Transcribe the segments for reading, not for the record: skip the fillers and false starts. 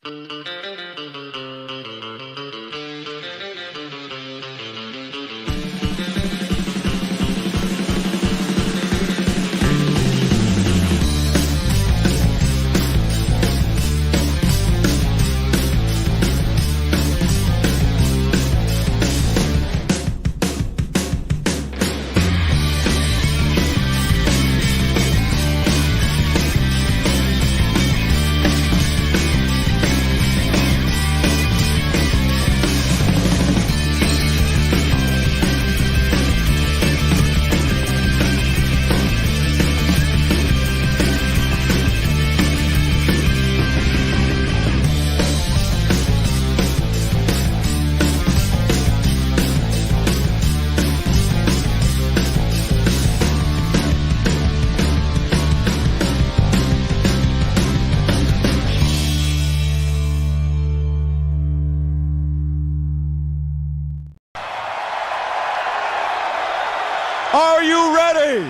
Are you ready?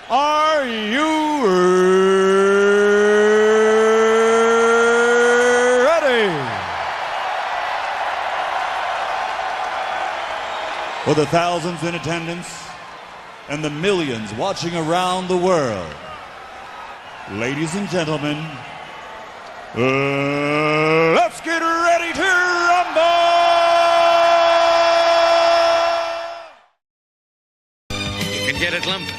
Are you ready? For the thousands in attendance and the millions watching around the world, ladies and gentlemen, let's get ready to rumble! Get it lumping.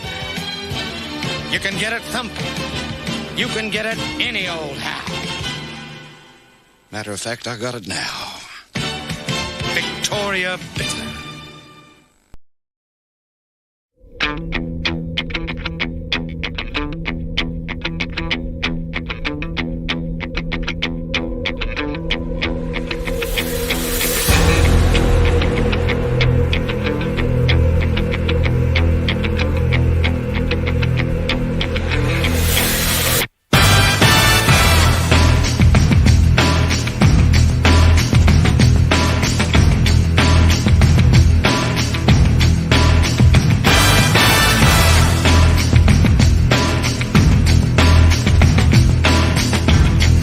You can get it thumping. You can get it any old how. Matter of fact, I got it now. Victoria Bitter.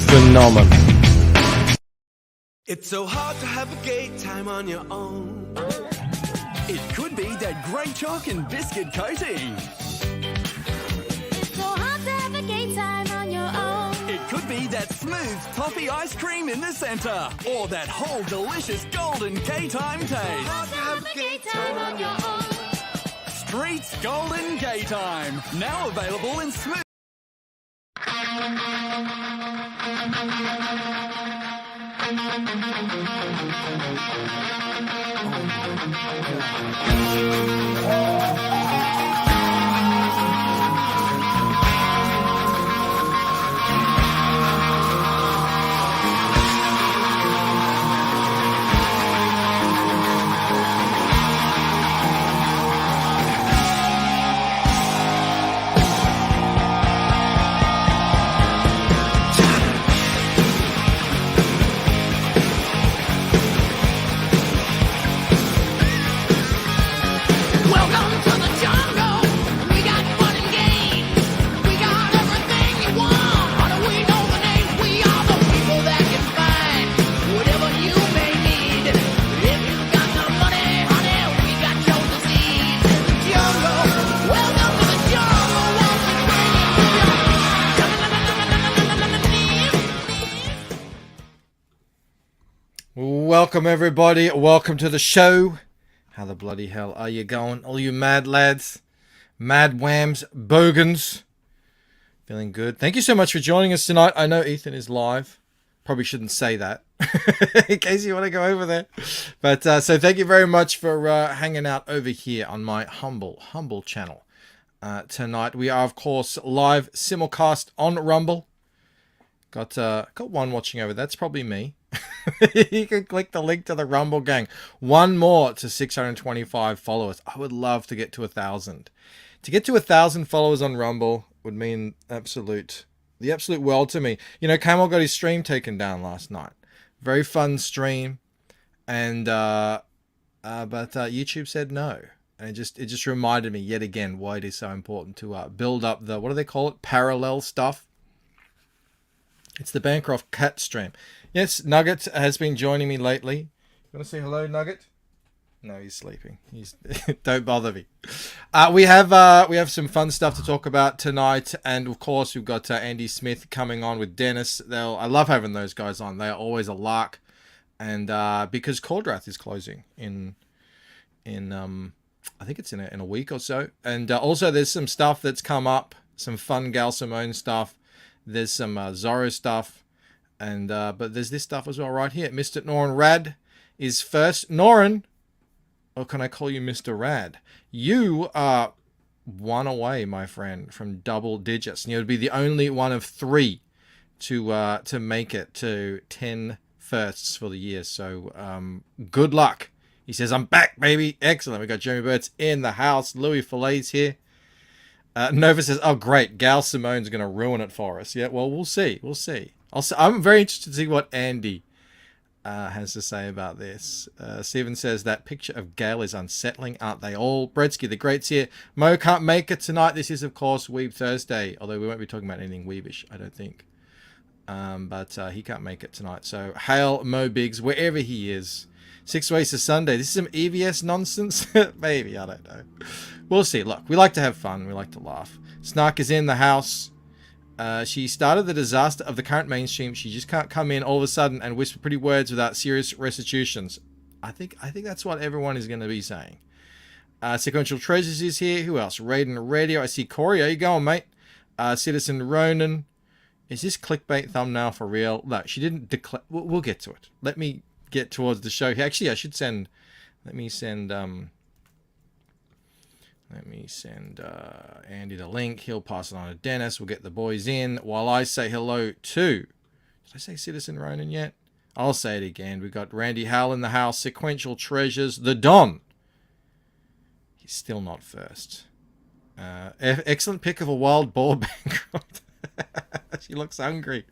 Phenomenal. It's so hard to have a gay time on your own. It could be that great chalk and biscuit coating. It's so hard to have a gay time on your own. It could be that smooth toffee ice cream in the center. Or that whole delicious golden gay time taste. Hard to have a gay time on your own. Street's Golden Gay Time. Now available in smooth. Welcome everybody, welcome to the show. How the bloody hell are you going? All you mad lads, mad whams, bogans. Feeling good. Thank you so much for joining us tonight. I know Ethan is live. Probably shouldn't say that in case you want to go over there. But so thank you very much for hanging out over here on my humble channel. Tonight we are of course live simulcast on Rumble. Got one watching over. That's probably me. You can click the link to the Rumble gang. One more to 625 followers. I would love to get to 1,000. To get to 1,000 followers on Rumble would mean the absolute world to me. You know, Camel got his stream taken down last night. Very fun stream, and but YouTube said no. And it just reminded me yet again why it is so important to build up the, what do they call it? Parallel stuff. It's the Bancroft cat stream. Yes, Nugget has been joining me lately. You want to say hello, Nugget? No, he's sleeping. Don't bother me. We have some fun stuff to talk about tonight, and of course we've got Andy Smith coming on with Dennis. I love having those guys on. They are always a lark, and because Kor-Drath is closing in I think it's in a week or so, and also there's some stuff that's come up, some fun Gail Simone stuff. There's some Zorro stuff, and but there's this stuff as well right here. Mr. Norin Rad is first. Norin, or can I call you Mr. Rad? You are one away, my friend, from double digits. And you'd be the only one of 3 to make it to 10 firsts for the year. So good luck. He says, I'm back, baby. Excellent. We got Jeremy Burt's in the house. Louis Fillet's here. Nova says, oh, great. Gail Simone's going to ruin it for us. Yeah, well, we'll see. We'll see. I'm very interested to see what Andy has to say about this. Steven says, that picture of Gail is unsettling, aren't they all? Bretsky, the Great's here. Mo can't make it tonight. This is, of course, Weeb Thursday, although we won't be talking about anything Weebish, I don't think. But he can't make it tonight. So, hail Mo Biggs, wherever he is. 6 Ways to Sunday. This is some EVS nonsense? Maybe, I don't know. We'll see. Look, we like to have fun. We like to laugh. Snark is in the house. She started the disaster of the current mainstream. She just can't come in all of a sudden and whisper pretty words without serious restitutions. I think that's what everyone is going to be saying. Sequential Treasures is here. Who else? Raiden Radio. I see Corey. How you going, mate? Citizen Ronan. Is this clickbait thumbnail for real? No, she didn't declare. We'll get to it. Let me get towards the show. Actually, I should send. Let me send Andy the link. He'll pass it on to Dennis. We'll get the boys in while I say hello to. Did I say Citizen Ronan yet? I'll say it again. We've got Randy Howell in the house. Sequential Treasures. The Don. He's still not first. Excellent pick of a wild boar bankrupt. She looks hungry.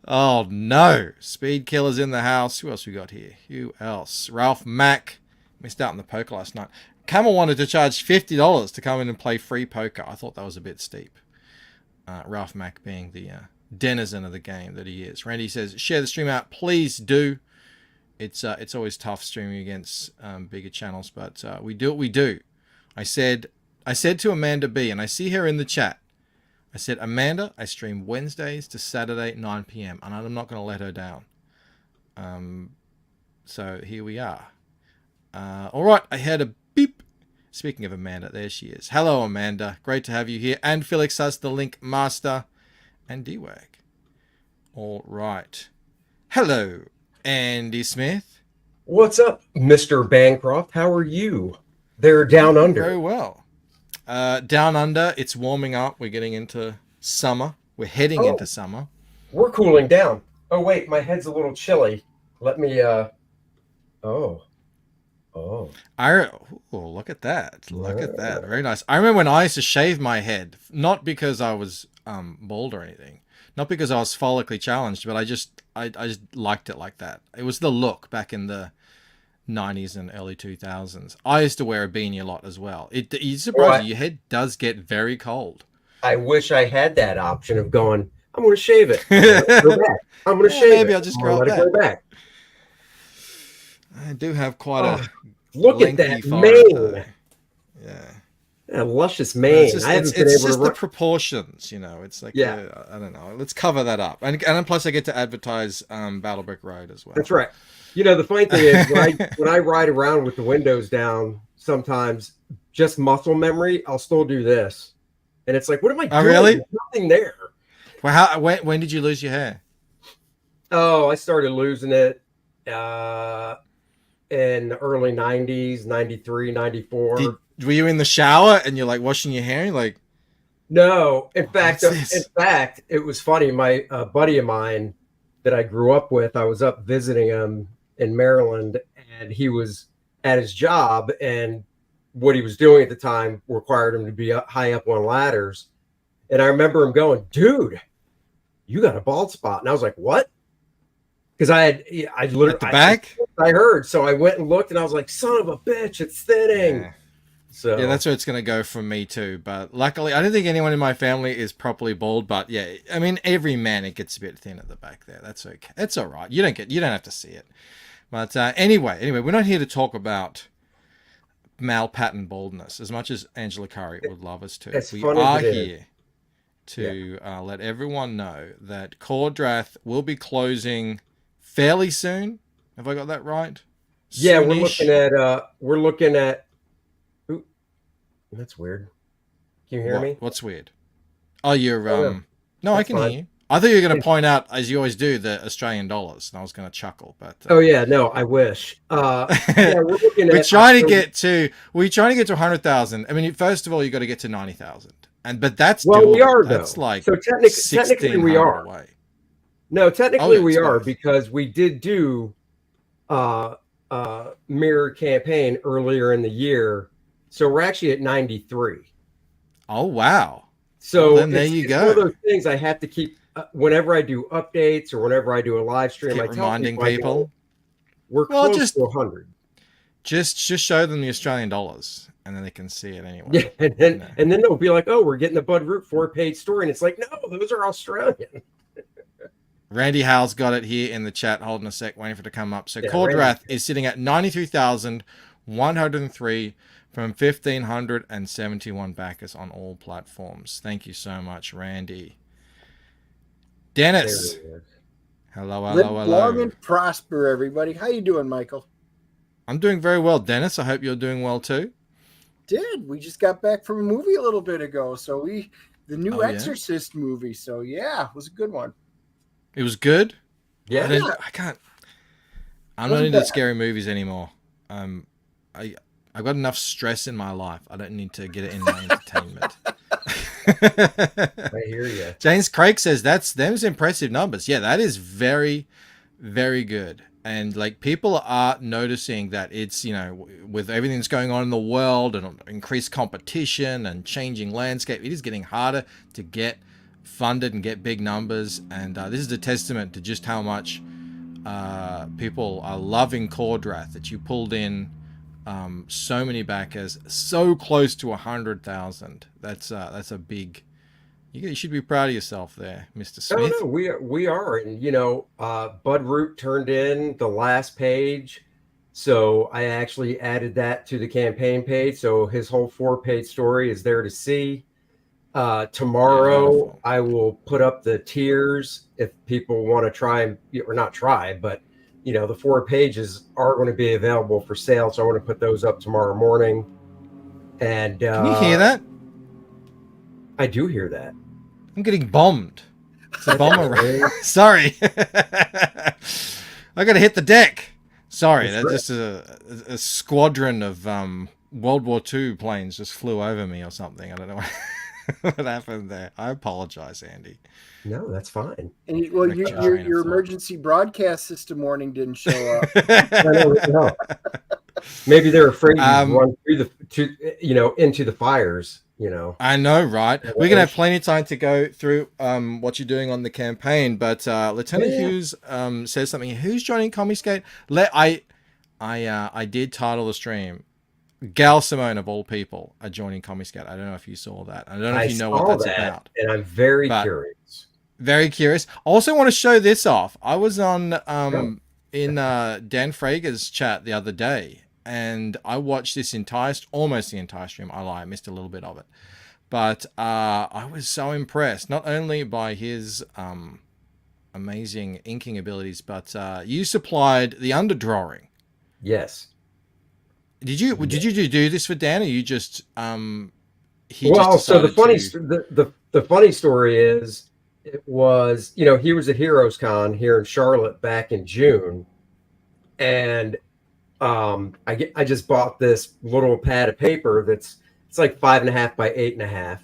Oh no. Speed Killer's in the house. Who else we got here? Who else? Ralph Mack. Missed out on the poker last night. Camel wanted to charge $50 to come in and play free poker. I thought that was a bit steep. Ralph Mack being the denizen of the game that he is. Randy says, share the stream out. Please do. It's always tough streaming against bigger channels, but we do what we do. I said to Amanda B, and I see her in the chat, I said, Amanda, I stream Wednesdays to Saturday, 9 p.m., and I'm not going to let her down. So here we are. All right, I heard a beep. Speaking of Amanda, there she is. Hello, Amanda. Great to have you here. And Felix has the link master and D-Wag. All right. Hello, Andy Smith. What's up, Mr. Bancroft? How are you? They're down under. Very well. Down under, it's warming up. We're getting into summer. We're heading into summer. We're cooling down. Oh, wait, my head's a little chilly. Let me, Oh, look at that. Look at that. Very nice. I remember when I used to shave my head, not because I was bald or anything, not because I was follically challenged, but I just liked it like that. It was the look back in the 90s and early 2000s. I used to wear a beanie a lot as well. You surprised your head does get very cold. I wish I had that option of going, I'm going to shave it. I'm going to shave it. Maybe I'll just grow it back. I do have quite a look at that mane. Yeah, luscious mane. It's just the proportions, you know. It's like I don't know. Let's cover that up, and plus I get to advertise Battlebrick Road as well. That's right. You know, the funny thing is when I ride around with the windows down, sometimes just muscle memory, I'll still do this, and it's like, what am I doing? Oh, really? There's nothing there. Well, when did you lose your hair? Oh, I started losing it in the early 90s, 93, 94. Were you in the shower and you're like washing your hair? Like, no. In fact, it was funny. My buddy of mine that I grew up with, I was up visiting him in Maryland, and he was at his job, and what he was doing at the time required him to be high up on ladders. And I remember him going, dude, you got a bald spot. And I was like, what? Because I literally at the back. I heard, so I went and looked, and I was like, "Son of a bitch, it's thinning." So Yeah, that's where it's going to go for me too. But luckily, I don't think anyone in my family is properly bald. But yeah, I mean, every man, it gets a bit thin at the back there. That's okay. It's all right. You don't have to see it. But anyway, we're not here to talk about male pattern baldness as much as Angela Curry would love us to. We are here to let everyone know that Kor-Drath will be closing fairly soon. Have I got that right? Yeah, Soonish. we're looking at. Ooh, that's weird. Can you hear me? What's weird? Oh, you're No, I can fine. hear you. I thought you were going to point out, as you always do, the Australian dollars, and I was going to chuckle. But Oh yeah, no, I wish. Yeah, we're looking we're at. trying to get to 100,000. I mean, first of all, you got to get to 90,000, but that's Well, we doable. are That's though. like So technically we are. away. No, technically we are both. because we did do mirror campaign earlier in the year, so we're actually at 93. Oh wow! So well, then there you it's go. one of those things I have to keep whenever I do updates or whenever I do a live stream. I tell reminding people we're close to 100. Just show them the Australian dollars, and then they can see it anyway. Yeah, and then they'll be like, "Oh, we're getting the Bud Root 4-page story," and it's like, "No, those are Australian." Randy Howell's got it here in the chat, holding a sec, waiting for it to come up. So Yeah, Kor-Drath is sitting at 93,103 from 1,571 backers on all platforms. Thank you so much, Randy. Dennis. Hello. Live long and prosper, everybody. How you doing, Michael? I'm doing very well, Dennis. I hope you're doing well too. We just got back from a movie a little bit ago. So the new Exorcist movie. So yeah, it was a good one. It was good. Yeah, I can't. I'm not into scary movies anymore. I've got enough stress in my life. I don't need to get it in my entertainment. I hear you. James Craig says them's impressive numbers. Yeah, that is very, very good. And like people are noticing that it's, with everything that's going on in the world and increased competition and changing landscape, it is getting harder to get funded and get big numbers. And this is a testament to just how much people are loving Kor-Drath, that you pulled in so many backers, so close to 100,000. That's a big. You should be proud of yourself there, Mr. Smith. No, we are, and Bud Root turned in the last page, so I actually added that to the campaign page. So his whole 4-page story is there to see. Tomorrow I will put up the tiers if people want to try, or not try, but the 4 pages are going to be available for sale. So I want to put those up tomorrow morning. And can you hear that? I do hear that. I'm getting bombed. It's a bomber. Sorry. I got to hit the deck. Sorry, that's just a squadron of World War II planes just flew over me or something. I don't know what happened there. I apologize, Andy. No, that's fine. And your emergency broadcast system warning didn't show up. No. Maybe they're afraid to run through into the fires. I know, right? We're gonna have plenty of time to go through what you're doing on the campaign. But Lieutenant Hughes says something. Who's joining Comicsgate? I did title the stream. Gail Simone, of all people, are joining Comicsgate. I don't know if you saw that. I don't know if you know what that's about. And I'm very curious. Very curious. Also want to show this off. I was on in Dan Frager's chat the other day, and I watched this almost the entire stream. I lie, I missed a little bit of it. But I was so impressed, not only by his amazing inking abilities, but you supplied the underdrawing. Yes. Did you do this for Dan, or you just so the funny story is, it was he was at Heroes Con here in Charlotte back in June, and I just bought this little pad of paper it's like 5.5 by 8.5,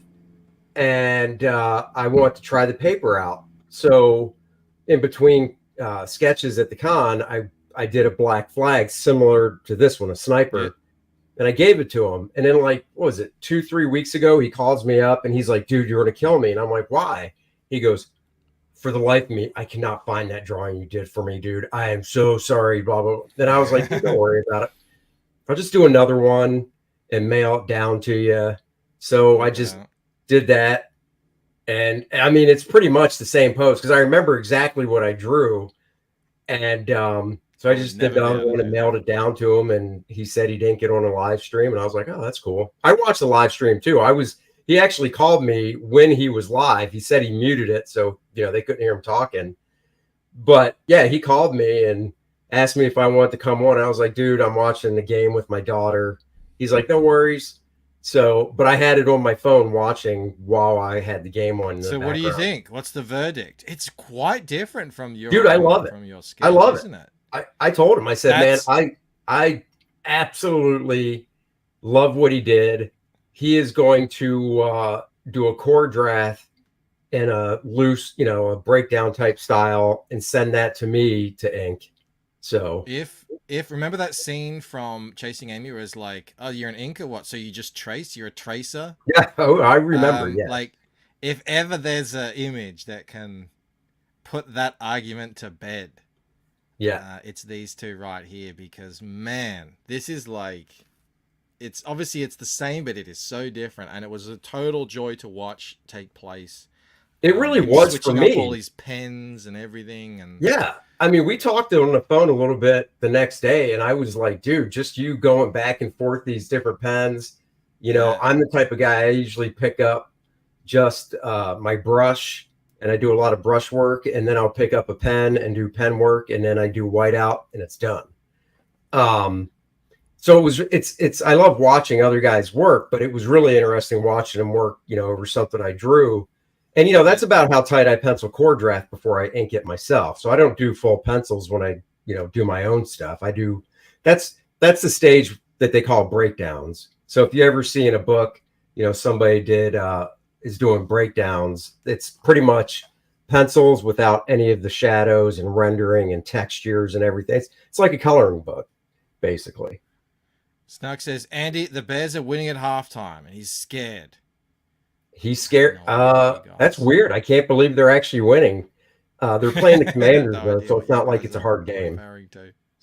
and I want to try the paper out. So in between sketches at the con, I did a black flag similar to this one, a sniper, and I gave it to him. And then, like, what was it, 2-3 weeks ago, he calls me up and he's like, "Dude, you're going to kill me." And I'm like, "Why?" He goes, "For the life of me, I cannot find that drawing you did for me, dude. I am so sorry, blah, blah, blah." Then I was like, "Don't worry about it. I'll just do another one." and mail it down to you. So I just did that. And I mean, it's pretty much the same pose because I remember exactly what I drew. And so I just did the other one and mailed it down to him. And he said he didn't get on a live stream. And I was like, oh, that's cool. I watched the live stream too. He actually called me when he was live. He said he muted it, so they couldn't hear him talking. But yeah, he called me and asked me if I wanted to come on. I was like, dude, I'm watching the game with my daughter. He's like, no worries. So, but I had it on my phone watching while I had the game on. So what do you think? What's the verdict? It's quite different from your dude. I love it. From your sketch, I love isn't it. I told him, I said, man, I absolutely love what he did. He is going to do a Kor-Drath in a loose, a breakdown type style and send that to me to ink. So if remember that scene from Chasing Amy where it's like, oh, you're an inker, what? So you just trace? You're a tracer? Yeah, I remember. Yeah, like if ever there's an image that can put that argument to bed, it's these two right here, because man, this is like. It's obviously it's the same, but it is so different, and it was a total joy to watch take place. It really was for me. Up all these pens and everything, and yeah, I mean, we talked on the phone a little bit the next day, and I was like, dude, just you going back and forth these different pens. I'm the type of guy, I usually pick up just my brush, and I do a lot of brush work, and then I'll pick up a pen and do pen work, and then I do whiteout, and it's done. So it's I love watching other guys work, but it was really interesting watching them work, over something I drew. And, that's about how tight I pencil Kor-Drath before I ink it myself. So I don't do full pencils when I, do my own stuff. I do. That's the stage that they call breakdowns. So if you ever see in a book, somebody is doing breakdowns, it's pretty much pencils without any of the shadows and rendering and textures and everything. It's like a coloring book, basically. Snug says, Andy, the Bears are winning at halftime, and he's scared. He's scared. That's weird. I can't believe they're actually winning. They're playing the Commanders, though, so it's not like it's a hard game.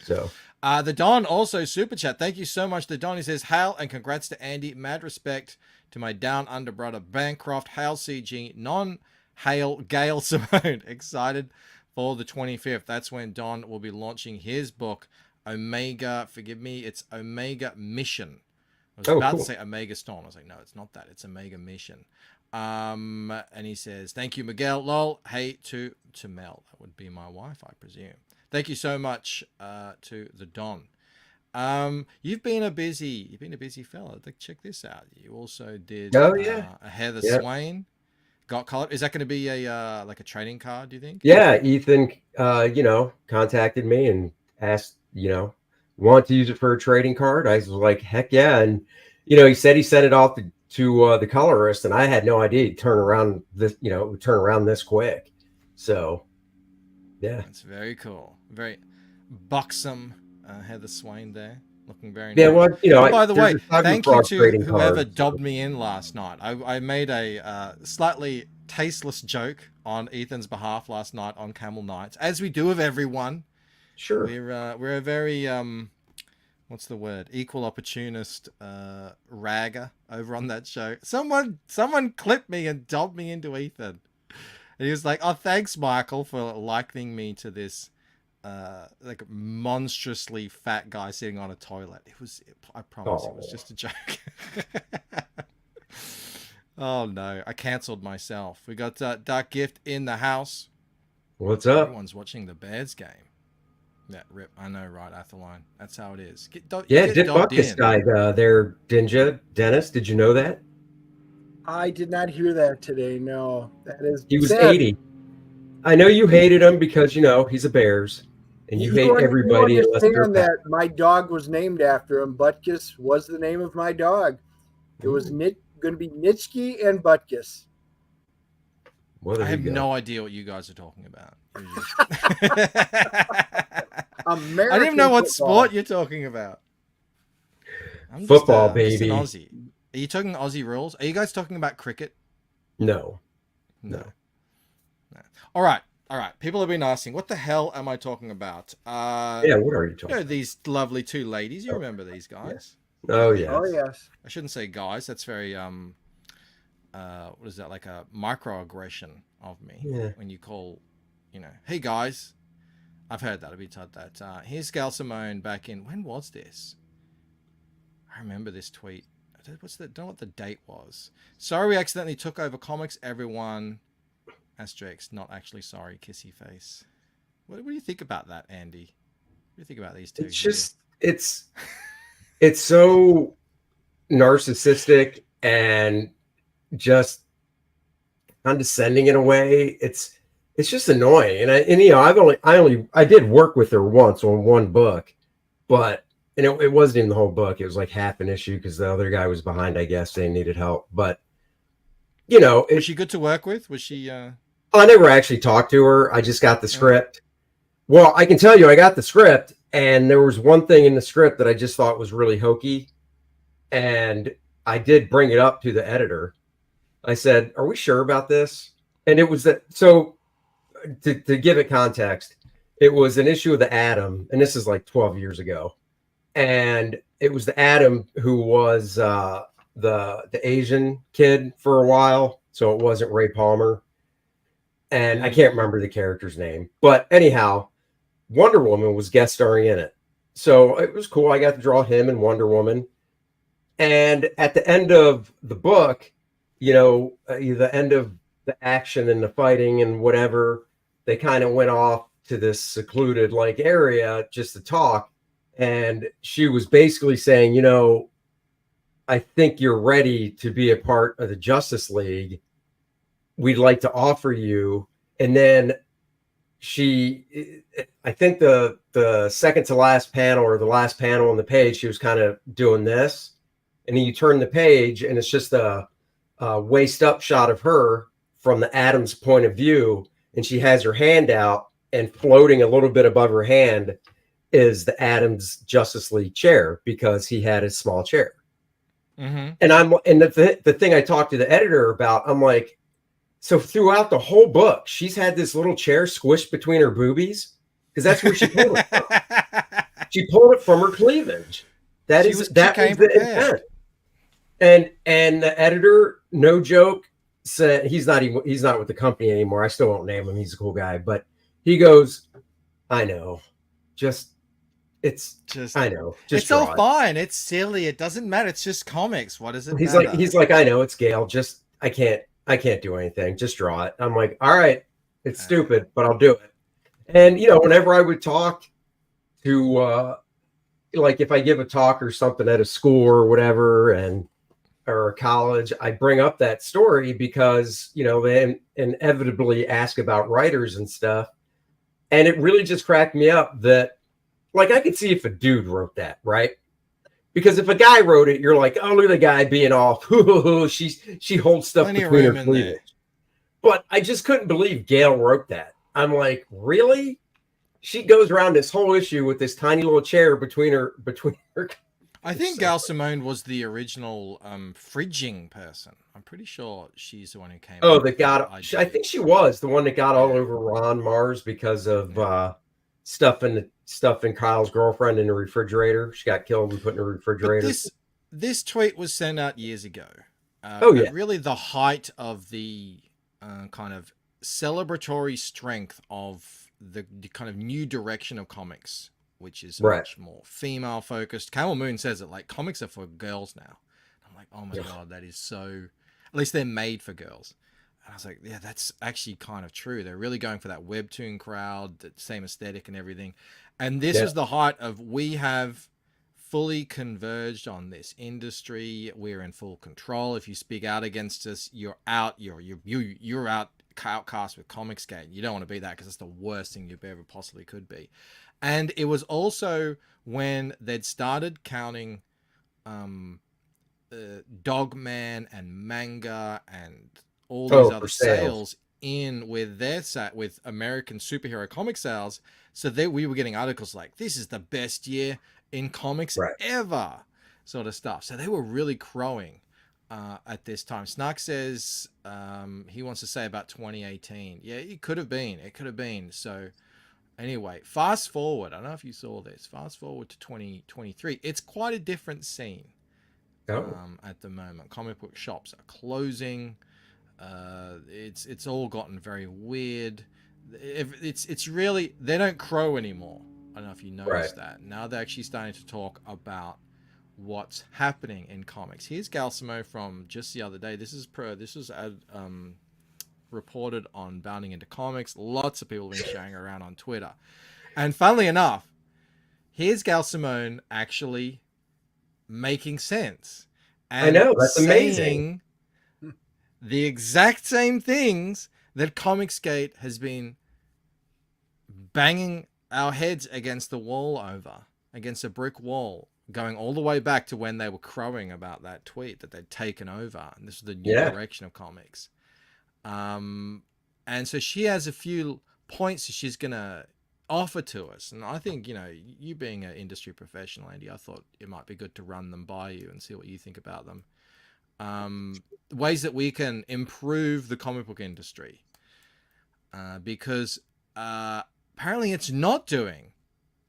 So, the Don also super chat. Thank you so much, the Don. He says, hail and congrats to Andy. Mad respect to my down under brother Bancroft. Hail CG. Non-hail Gail Simone. Excited for the 25th. That's when Don will be launching his book, Omega, forgive me, it's Omega Mission. I was about to say Omega Storm. I was like, no, it's not that. It's Omega Mission. And he says, thank you, Miguel. Lol. Hey to Mel. That would be my wife, I presume. Thank you so much to the Don. You've been a busy fella. Check this out. You also did a Heather Swain. Got color. Is that going to be a like a trading card, do you think? Yeah, Ethan contacted me and asked, want to use it for a trading card? I was like, heck yeah. And, he said he sent it off to the colorist, and I had no idea he'd turn around this quick. So, yeah. That's very cool. Very buxom Heather Swain there. Looking very nice. Yeah, well, by the way, thank you to whoever dobbed me in last night. I made a slightly tasteless joke on Ethan's behalf last night on Camel Nights, as we do of everyone. Sure. We're a very what's the word? Equal opportunist ragger over on that show. Someone clipped me and dobbed me into Ethan. And he was like, "Oh, thanks, Michael, for likening me to this like monstrously fat guy sitting on a toilet." I promise it was just a joke. Oh no, I cancelled myself. We got Dark Gift in the house. What's up? Everyone's watching the Bears game. Yeah, rip. I know, right, Athaline? That's how it is. Did Buckus died there, Dennis? Did you know that? I did not hear that today. No, that is. He was 80. I know you hated him because he's a Bears, and you hate everybody. You understand that my dog was named after him. Butkus was the name of my dog. It was going to be Nitsky and Butkus. I have no idea what you guys are talking about. I don't even know what sport you're talking about. Football, baby. Just an Aussie. Are you talking Aussie rules? Are you guys talking about cricket? No. All right. People have been asking, what the hell am I talking about? What are you talking about? These lovely two ladies. You remember these guys? Oh yes. Oh yes. I shouldn't say guys. That's very what is that, like a microaggression of me Yeah. when you call, hey guys. I've heard that. I've been told that. Here's Gail Simone back in, when was this? I remember this tweet. Don't know what the date was. Sorry we accidentally took over comics. Everyone, asterisk, not actually sorry, kissy face. What do you think about that, Andy? What do you think about these two? It's just it's so narcissistic and just condescending in a way. It's just annoying. And I did work with her once on one book, but it wasn't even the whole book. It was like half an issue because the other guy was behind, I guess, they needed help. But was she good to work with? Was she I never actually talked to her. I just got the script. Well, I can tell you, I got the script, and there was one thing in the script that I just thought was really hokey. And I did bring it up to the editor. I said, "Are we sure about this?" And it was that. So to give it context, it was an issue of the Atom, and this is like 12 years ago. And it was the Atom who was the Asian kid for a while. So it wasn't Ray Palmer. And I can't remember the character's name. But anyhow, Wonder Woman was guest starring in it. So it was cool. I got to draw him and Wonder Woman. And at the end of the book, the end of the action and the fighting and whatever, they kind of went off to this secluded like area just to talk. And she was basically saying, I think you're ready to be a part of the Justice League. We'd like to offer you. And then I think the second to last panel or the last panel on the page, she was kind of doing this. And then you turn the page and it's just a waist up shot of her from the Atom's point of view. And she has her hand out, and floating a little bit above her hand is the Atom's Justice League chair, because he had a small chair. Mm-hmm. And the thing I talked to the editor about, I'm like, so throughout the whole book, she's had this little chair squished between her boobies, because that's where she pulled it from. She pulled it from her cleavage. That was the intent. And the editor, no joke, said he's not with the company anymore. I still won't name him. He's a cool guy, but he goes, I know, I know. It's all fine. It's silly. It doesn't matter. It's just comics. What does it he's matter? He's like, I know, it's Gail. Just I can't do anything. Just draw it. I'm like, all right, it's stupid, but I'll do it. And whenever I would talk to like if I give a talk or something at a school or whatever, or college, I bring up that story because they inevitably ask about writers and stuff. And it really just cracked me up that, like, I could see if a dude wrote that, right? Because if a guy wrote it, you're like, oh, look at the guy being off. She holds stuff between her cleavage. But I just couldn't believe Gail wrote that. I'm like, really? She goes around this whole issue with this tiny little chair between her. I think Gail Simone was the original fridging person. I'm pretty sure she's the one who came. Oh, I think she was the one that got all over Ron Mars because of stuff in Kyle's girlfriend in the refrigerator. She got killed and put in a refrigerator. This tweet was sent out years ago. Really the height of the kind of celebratory strength of the kind of new direction of comics, which is much more female focused. Camel Moon says it, like, comics are for girls now. I'm like, oh my God, that is so, at least they're made for girls. And I was like, yeah, that's actually kind of true. They're really going for that webtoon crowd, the same aesthetic and everything. And this is the height of, we have fully converged on this industry. We're in full control. If you speak out against us, you're out. You're outcast with Comicsgate. You don't want to be that, because it's the worst thing you ever possibly could be. And it was also when they'd started counting Dogman and manga and all these other sales in with with American superhero comic sales. So we were getting articles like, this is the best year in comics ever, sort of stuff. So they were really crowing at this time. Snark says he wants to say about 2018. Yeah, it could have been. It could have been. So anyway, fast forward. I don't know if you saw this. Fast forward to 2023. It's quite a different scene. at the moment. Comic book shops are closing. It's all gotten very weird. It's really, they don't crow anymore. I don't know if you noticed that. Now they're actually starting to talk about what's happening in comics. Here's Gail Simone from just the other day. This was reported on Bounding Into Comics. Lots of people have been sharing around on Twitter. And funnily enough, here's Gail Simone actually making sense. And I know, that's amazing. The exact same things that Comicsgate has been banging our heads against the wall over, against a brick wall, going all the way back to when they were crowing about that tweet that they'd taken over. And this was the new direction of comics. And so she has a few points that she's going to offer to us. And I think, you being an industry professional, Andy, I thought it might be good to run them by you and see what you think about them. Ways that we can improve the comic book industry. Because apparently it's not doing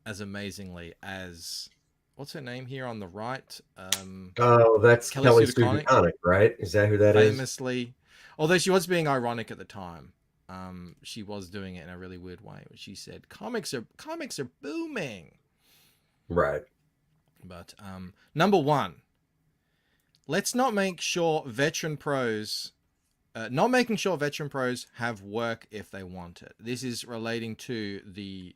as amazingly as, what's her name here on the right? That's Kelly Sue DeConnick, right? Is that who that famously, although she was being ironic at the time, she was doing it in a really weird way. She said, "Comics are booming." Right. But number one, let's not make sure veteran pros. Not making sure veteran pros have work if they want it. This is relating to the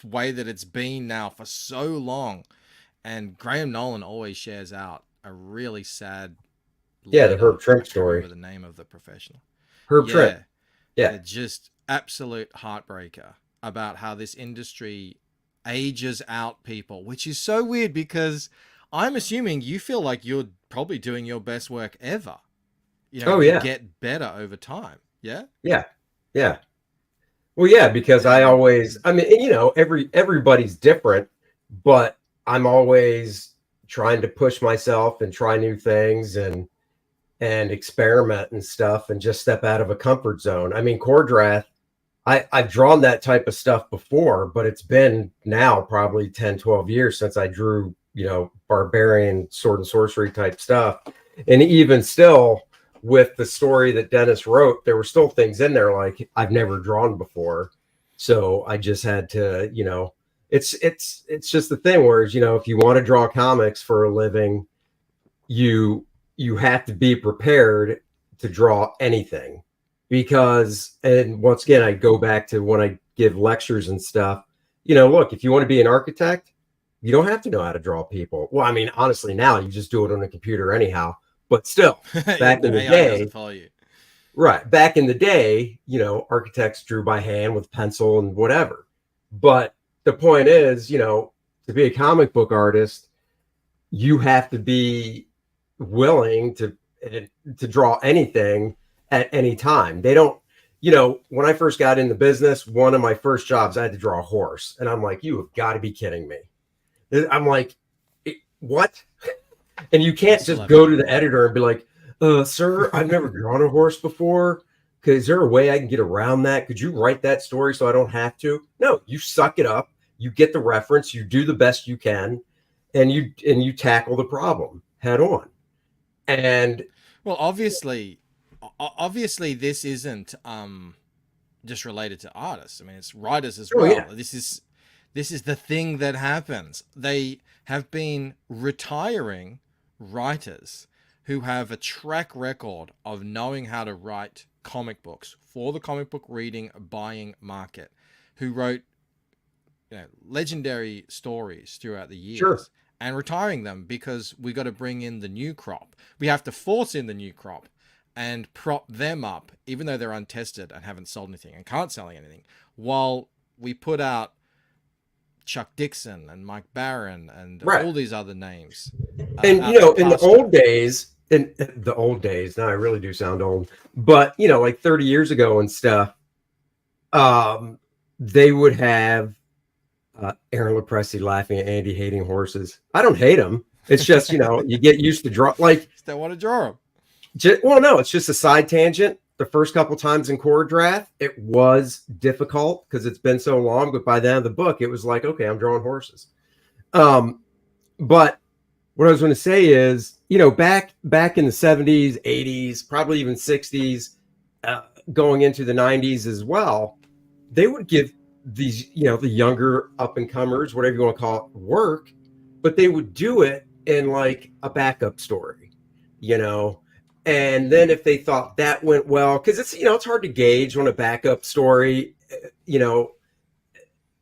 way that it's been now for so long. And Graham Nolan always shares out a really sad... the Herb Trimp story. The name of the professional. Herb Trimp. Yeah. Just absolute heartbreaker about how this industry ages out people, which is so weird because I'm assuming you feel like you're probably doing your best work ever. Get better over time. Yeah. Well, yeah, because everybody's different, but I'm always trying to push myself and try new things and experiment and stuff and just step out of a comfort zone. I mean, Kor-Drath, I've drawn that type of stuff before, but it's been now probably 10, 12 years since I drew, barbarian sword and sorcery type stuff. And even still, with the story that Dennis wrote, there were still things in there like I've never drawn before. So I just had to, it's just the thing where, if you want to draw comics for a living, you have to be prepared to draw anything because, and once again, I go back to when I give lectures and stuff, look, if you want to be an architect, you don't have to know how to draw people. Well, I mean, honestly, now you just do it on a computer anyhow. But still, back in the day, right? Back in the day, architects drew by hand with pencil and whatever. But the point is, to be a comic book artist, you have to be willing to draw anything at any time. They don't, when I first got in the business, one of my first jobs, I had to draw a horse, and I'm like, you have got to be kidding me. I'm like, what? And you can't just go to the editor and be like, sir, I've never drawn a horse before. Is there a way I can get around that? Could you write that story so I don't have to? No, you suck it up. You get the reference. You do the best you can. And you tackle the problem head on. And well, obviously this isn't just related to artists. I mean, it's writers as well. Yeah. This is the thing that happens. They have been retiring writers who have a track record of knowing how to write comic books for the comic book reading, buying market, who wrote legendary stories throughout the years, and retiring them because we got to bring in the new crop. We have to force in the new crop and prop them up, even though they're untested and haven't sold anything and can't sell anything, while we put out Chuck Dixon and Mike Barron and all these other names. And, in the old days, now I really do sound old, but, like 30 years ago and stuff, they would have Aaron LaPresti laughing at Andy hating horses. I don't hate them. It's just, you get used to draw. Like, they want to draw them. Well, no, it's just a side tangent. The first couple times in Kor-Drath, it was difficult because it's been so long. But by the end of the book, it was like, okay, I'm drawing horses. But what I was going to say is, back in the 70s, 80s, probably even 60s, going into the 90s as well, they would give these, the younger up and comers, whatever you want to call it, work, but they would do it in like a backup story, and then if they thought that went well, because it's hard to gauge on a backup story,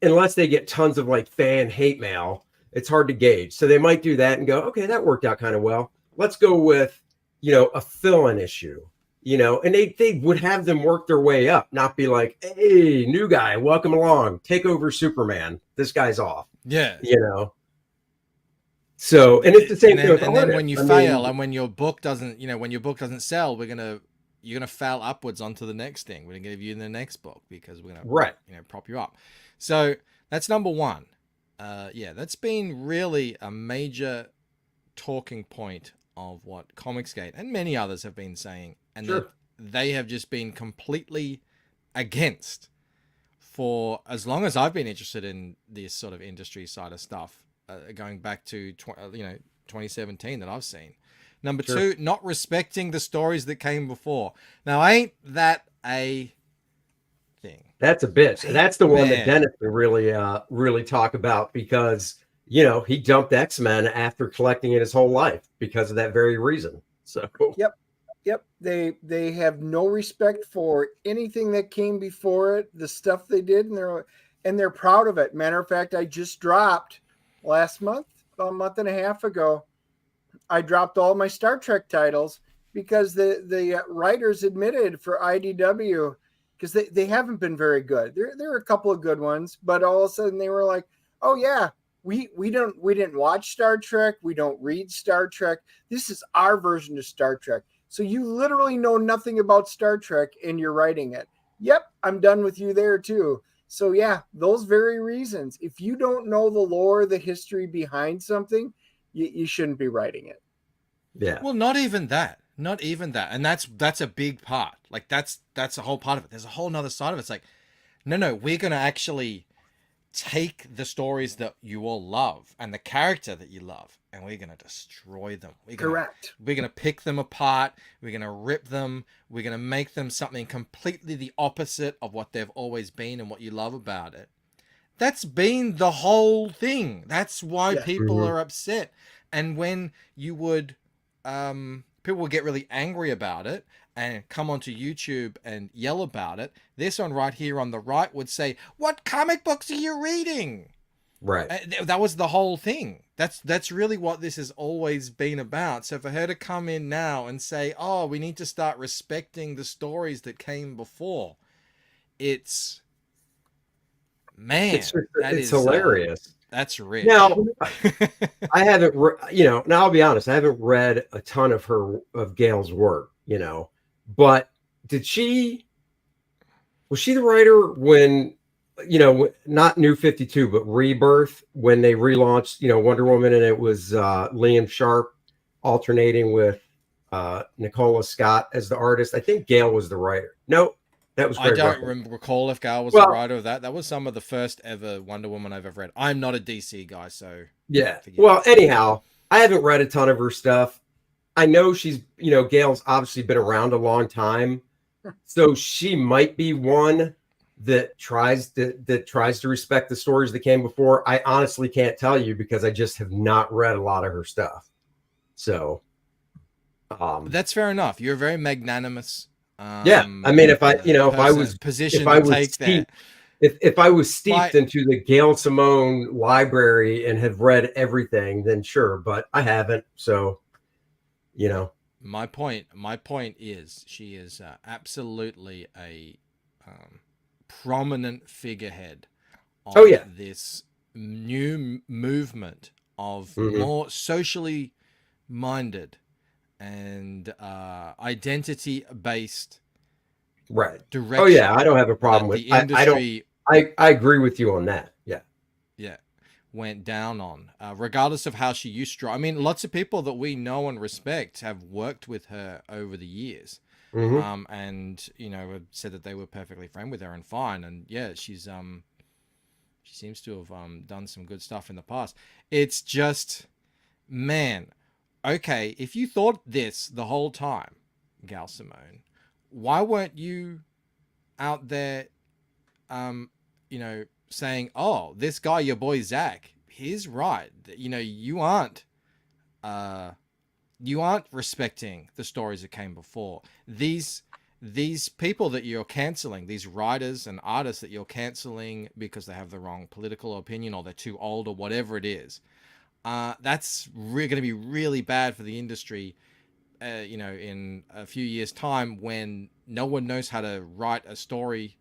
unless they get tons of like fan hate mail. It's hard to gauge. So they might do that and go, okay, that worked out kind of well. Let's go with, a fill-in issue, and they would have them work their way up, not be like, hey, new guy, welcome along, take over Superman. This guy's off. Yeah. So, and it's the same thing with and then when you fail, mean, and when your book doesn't, sell, you're gonna fail upwards onto the next thing. We're gonna give you the next book because we're gonna prop you up. So that's number one. That's been really a major talking point of what Comicsgate and many others have been saying, and that they have just been completely against for as long as I've been interested in this sort of industry side of stuff, going back to 2017 that I've seen. Number two, not respecting the stories that came before. Now, ain't that a thing? That's a bitch. That's the one that Dennis can really talk about, because he dumped X-Men after collecting it his whole life because of that very reason. So Yep. They have no respect for anything that came before it, the stuff they did, and they're proud of it. Matter of fact, I just dropped last month, about a month and a half ago, I dropped all my Star Trek titles because the writers admitted for IDW, because they haven't been very good. There are a couple of good ones, but all of a sudden they were like, oh yeah, we didn't watch Star Trek, we don't read Star Trek. This is our version of Star Trek. So you literally know nothing about Star Trek and you're writing it. Yep, I'm done with you there too. So yeah, those very reasons. If you don't know the lore, the history behind something, you shouldn't be writing it. Yeah. Well, not even that. And that's a big part. Like that's a whole part of it. There's a whole nother side of it. It's like, no, we're going to actually take the stories that you all love and the character that you love, and we're going to destroy them. Correct. We're going to pick them apart. We're going to rip them. We're going to make them something completely the opposite of what they've always been and what you love about it. That's been the whole thing. That's why people are upset. And when you would, people would get really angry about it and come onto YouTube and yell about it. This one right here on the right would say, "What comic books are you reading?" Right. That was the whole thing. That's really what this has always been about. So for her to come in now and say, "Oh, we need to start respecting the stories that came before," it's it's hilarious. That's rich. Now, I haven't, now I'll be honest, I haven't read a ton of Gail's work, but was she the writer when, not New 52, but Rebirth, when they relaunched, Wonder Woman, and it was Liam Sharp alternating with Nicola Scott as the artist? I think Gail was the writer. No, that was Greg I don't Rucka. recall if Gail was the writer of that. That was some of the first ever Wonder Woman I've ever read. I'm not a DC guy, so yeah. Well, anyhow, I haven't read a ton of her stuff. I know she's, Gail's obviously been around a long time, so she might be one that tries to respect the stories that came before. I honestly can't tell you because I just have not read a lot of her stuff. So, that's fair enough. You're very magnanimous. I mean, if I was steeped into the Gail Simone library and have read everything, then sure, but I haven't. So, my point is she is absolutely a prominent figurehead of this new movement of more socially minded and identity based direction. Oh yeah, I don't have a problem with the industry. I agree with you on that. Yeah, went down on, regardless of how she used to. I mean, lots of people that we know and respect have worked with her over the years, and have said that they were perfectly friend with her and fine. And yeah, she seems to have done some good stuff in the past. It's just man, okay, if you thought this the whole time, Gail Simone, why weren't you out there, you know, saying, oh, this guy, your boy Zach, he's right. You know, you aren't respecting the stories that came before. These people that you're canceling, these writers and artists that you're canceling because they have the wrong political opinion or they're too old or whatever it is, that's going to be really bad for the industry, you know, in a few years' time when no one knows how to write a story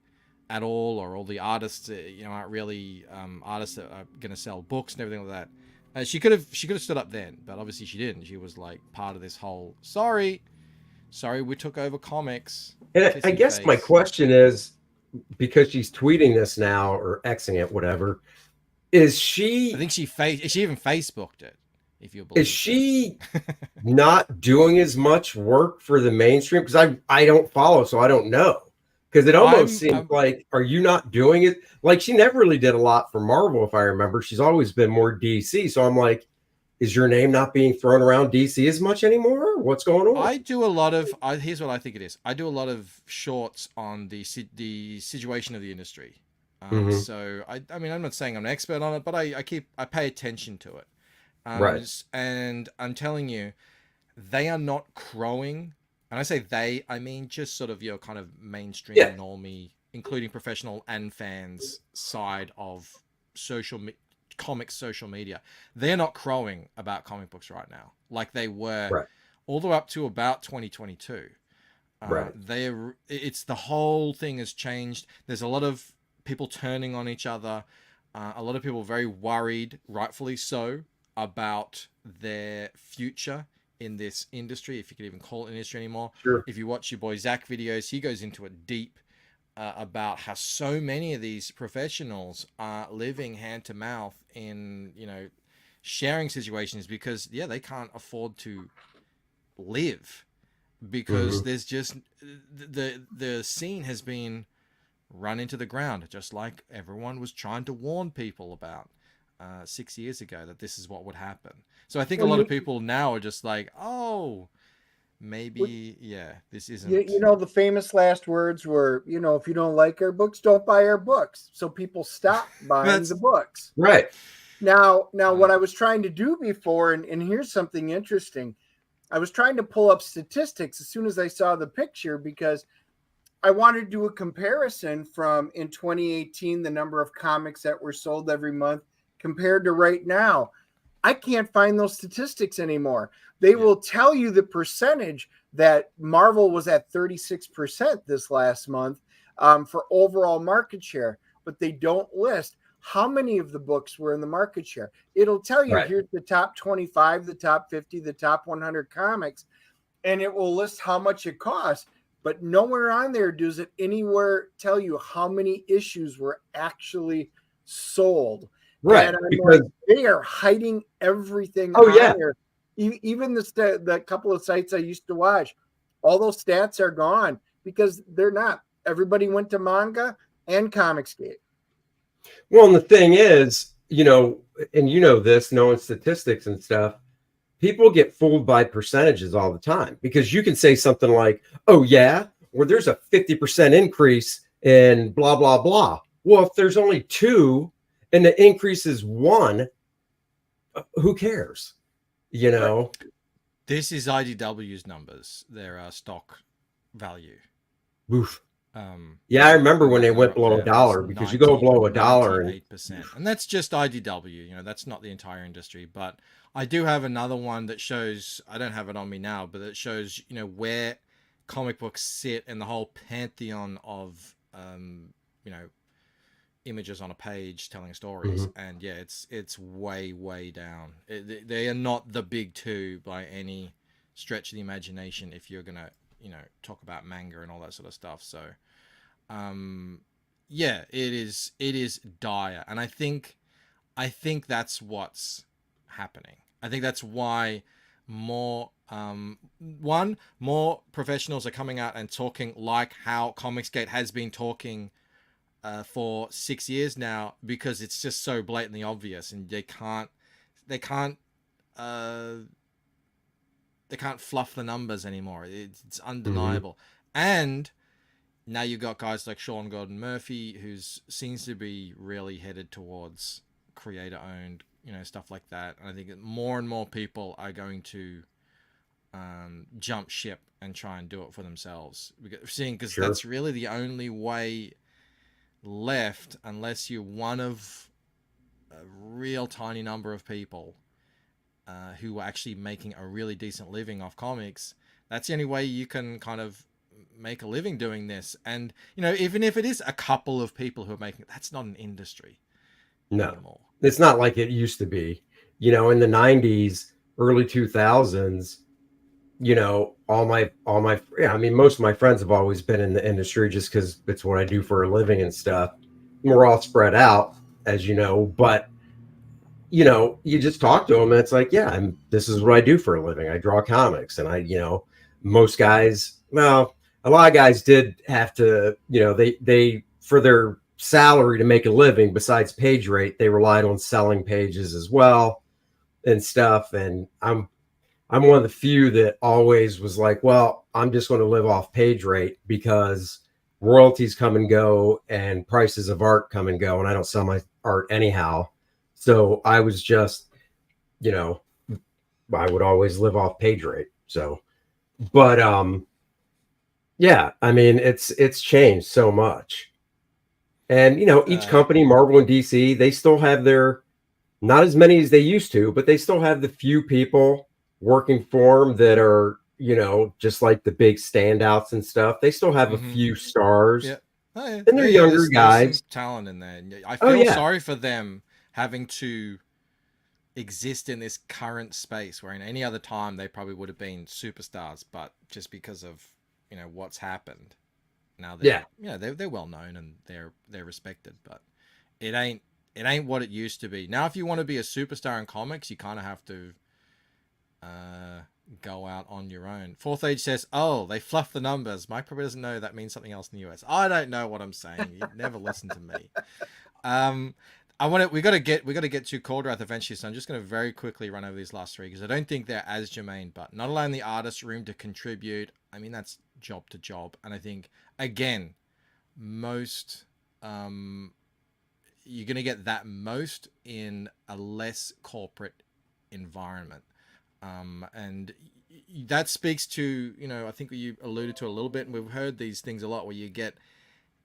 at all the artists, you know, aren't really artists that are going to sell books and everything like that. She could have stood up then, but obviously she didn't. She was like part of this whole sorry, we took over comics. And I guess face. my question is, because she's tweeting this now or Xing it, whatever, is she? I think she even Facebooked it. If you believe, is she not doing as much work for the mainstream? Because I don't follow, so I don't know. Because it almost seems like, are you not doing it? Like, she never really did a lot for Marvel, if I remember. She's always been more DC. So I'm like, is your name not being thrown around DC as much anymore? What's going on? I do a lot of, here's what I think it is. I do a lot of shorts on the situation of the industry. So, I mean, I'm not saying I'm an expert on it, but I pay attention to it. Right. And I'm telling you, they are not crowing. And I say they, I mean just sort of your kind of mainstream normie, including professional and fans side of comics social media. They're not crowing about comic books right now like they were all the way up to about 2022. It's the whole thing has changed. There's a lot of people turning on each other. A lot of people very worried, rightfully so, about their future in this industry, if you could even call it an industry anymore. Sure. If you watch your boy Zach videos, he goes into it deep about how so many of these professionals are living hand to mouth in, you know, sharing situations because they can't afford to live because there's just the scene has been run into the ground, just like everyone was trying to warn people about 6 years ago that this is what would happen. So I think a lot of people now are just like, oh, maybe, this isn't. You know, the famous last words were, you know, if you don't like our books, don't buy our books. So people stop buying the books. Right. Now, what I was trying to do before, and here's something interesting. I was trying to pull up statistics as soon as I saw the picture because I wanted to do a comparison from in 2018, the number of comics that were sold every month compared to right now. I can't find those statistics anymore. They will tell you the percentage that Marvel was at 36% this last month for overall market share, but they don't list how many of the books were in the market share. It'll tell you here's the top 25, the top 50, the top 100 comics, and it will list how much it costs. But nowhere on there does it anywhere tell you how many issues were actually sold. Right. And because they are hiding everything. There. Even the couple of sites I used to watch, all those stats are gone because they're not. Everybody went to manga and Comicsgate. Well, and the thing is, you know, and you know this, knowing statistics and stuff, people get fooled by percentages all the time because you can say something like, oh, yeah, well, there's a 50% increase in blah, blah, blah. Well, if there's only 2 and the increase is 1, who cares? You know, this is IDW's numbers, their stock value. Oof. I remember when they went below $1 because you go below $1 and 8%. And that's just IDW, you know, that's not the entire industry. But I do have another one that shows, I don't have it on me now, but it shows, you know, where comic books sit in the whole pantheon of, you know, images on a page telling stories. And it's way down. They are not the big 2 by any stretch of the imagination if you're gonna, you know, talk about manga and all that sort of stuff. So it is dire, and I think that's what's happening. I think that's why more professionals are coming out and talking like how Comicsgate has been talking for 6 years now, because it's just so blatantly obvious, and they can't fluff the numbers anymore. It's undeniable. And now you've got guys like Sean Gordon Murphy, who seems to be really headed towards creator owned, stuff like that. And I think that more and more people are going to jump ship and try and do it for themselves. Because that's really the only way left, unless you're one of a real tiny number of people who are actually making a really decent living off comics. That's the only way you can kind of make a living doing this. And even if it is a couple of people who are making it, that's not an industry anymore. It's not like it used to be. In the 90s, early 2000s, most of my friends have always been in the industry just because it's what I do for a living and stuff. We're all spread out, as you know, but you just talk to them and it's like, this is what I do for a living. I draw comics. And most guys, well, a lot of guys did have to, they for their salary to make a living, besides page rate, they relied on selling pages as well and stuff. And I'm one of the few that always was like, well, I'm just going to live off page rate because royalties come and go and prices of art come and go. And I don't sell my art anyhow. So I was just, I would always live off page rate. So, but, it's changed so much. And, each company, Marvel and DC, they still have not as many as they used to, but they still have the few people working for them that are, just like the big standouts and stuff. They still have a few stars. Yeah. Oh, yeah. And they're younger guys. There's some talent in there. I feel sorry for them having to exist in this current space where in any other time they probably would have been superstars, but just because of what's happened now they're well known and they're respected, but it ain't what it used to be. Now if you want to be a superstar in comics, you kind of have to go out on your own. Fourth Age says, oh, they fluff the numbers. Mike probably doesn't know that means something else in the US. I don't know what I'm saying. You never listen to me. We got to get to Kor-Drath eventually, so I'm just going to very quickly run over these last three because I don't think they're as germane. But not allowing the artist room to contribute, I mean, that's job to job. And I think, again, most you're going to get that most in a less corporate environment. And that speaks to, I think you alluded to a little bit, and we've heard these things a lot where you get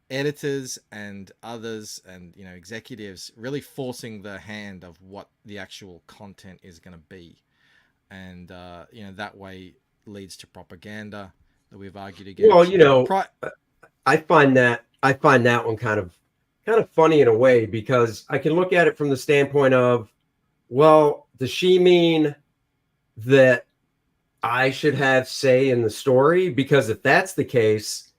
editors and others and executives really forcing the hand of what the actual content is going to be, and that way leads to propaganda that we've argued against. Well, I find that one kind of funny in a way, because I can look at it from the standpoint of, well, does she mean that I should have say in the story? Because if that's the case,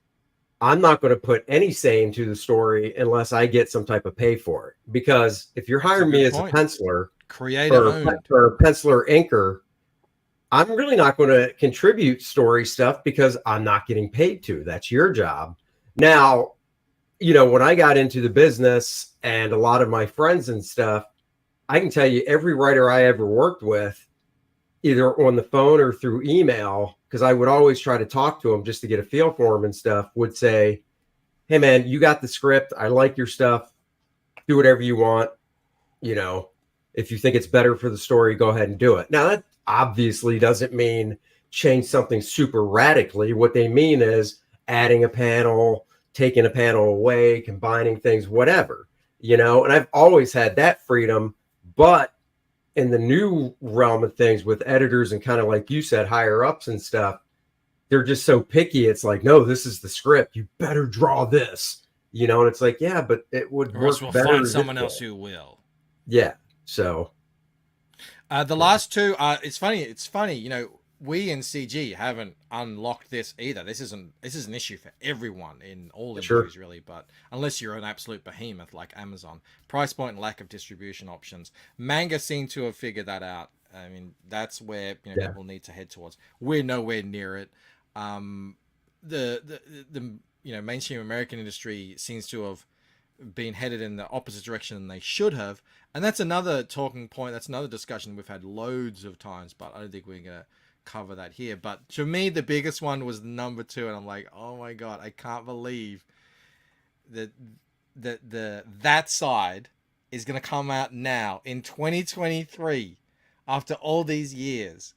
I'm not going to put any say into the story unless I get some type of pay for it. Because if you're hiring me as a penciler, or a penciler inker, I'm really not going to contribute story stuff because I'm not getting paid to. That's your job. Now, when I got into the business and a lot of my friends and stuff, I can tell you every writer I ever worked with, either on the phone or through email, because I would always try to talk to them just to get a feel for them and stuff, would say, hey man, you got the script. I like your stuff. Do whatever you want. If you think it's better for the story, go ahead and do it. Now that obviously doesn't mean change something super radically. What they mean is adding a panel, taking a panel away, combining things, whatever, and I've always had that freedom. But in the new realm of things with editors and kind of like you said, higher ups and stuff, they're just so picky. It's like, no, this is the script. You better draw this, and it's like, yeah, but it would work better. Find someone else who will. Yeah. So the last two, it's funny. We in CG haven't unlocked this either. This is an issue for everyone in all industries, really. But unless you're an absolute behemoth like Amazon, price point and lack of distribution options. Manga seem to have figured that out. I mean, that's where people need to head towards. We're nowhere near it. The mainstream American industry seems to have been headed in the opposite direction than they should have. And that's another talking point. That's another discussion we've had loads of times, but I don't think we're going to cover that here. But to me, the biggest one was number 2. And I'm like, oh my God, I can't believe that side is going to come out now in 2023 after all these years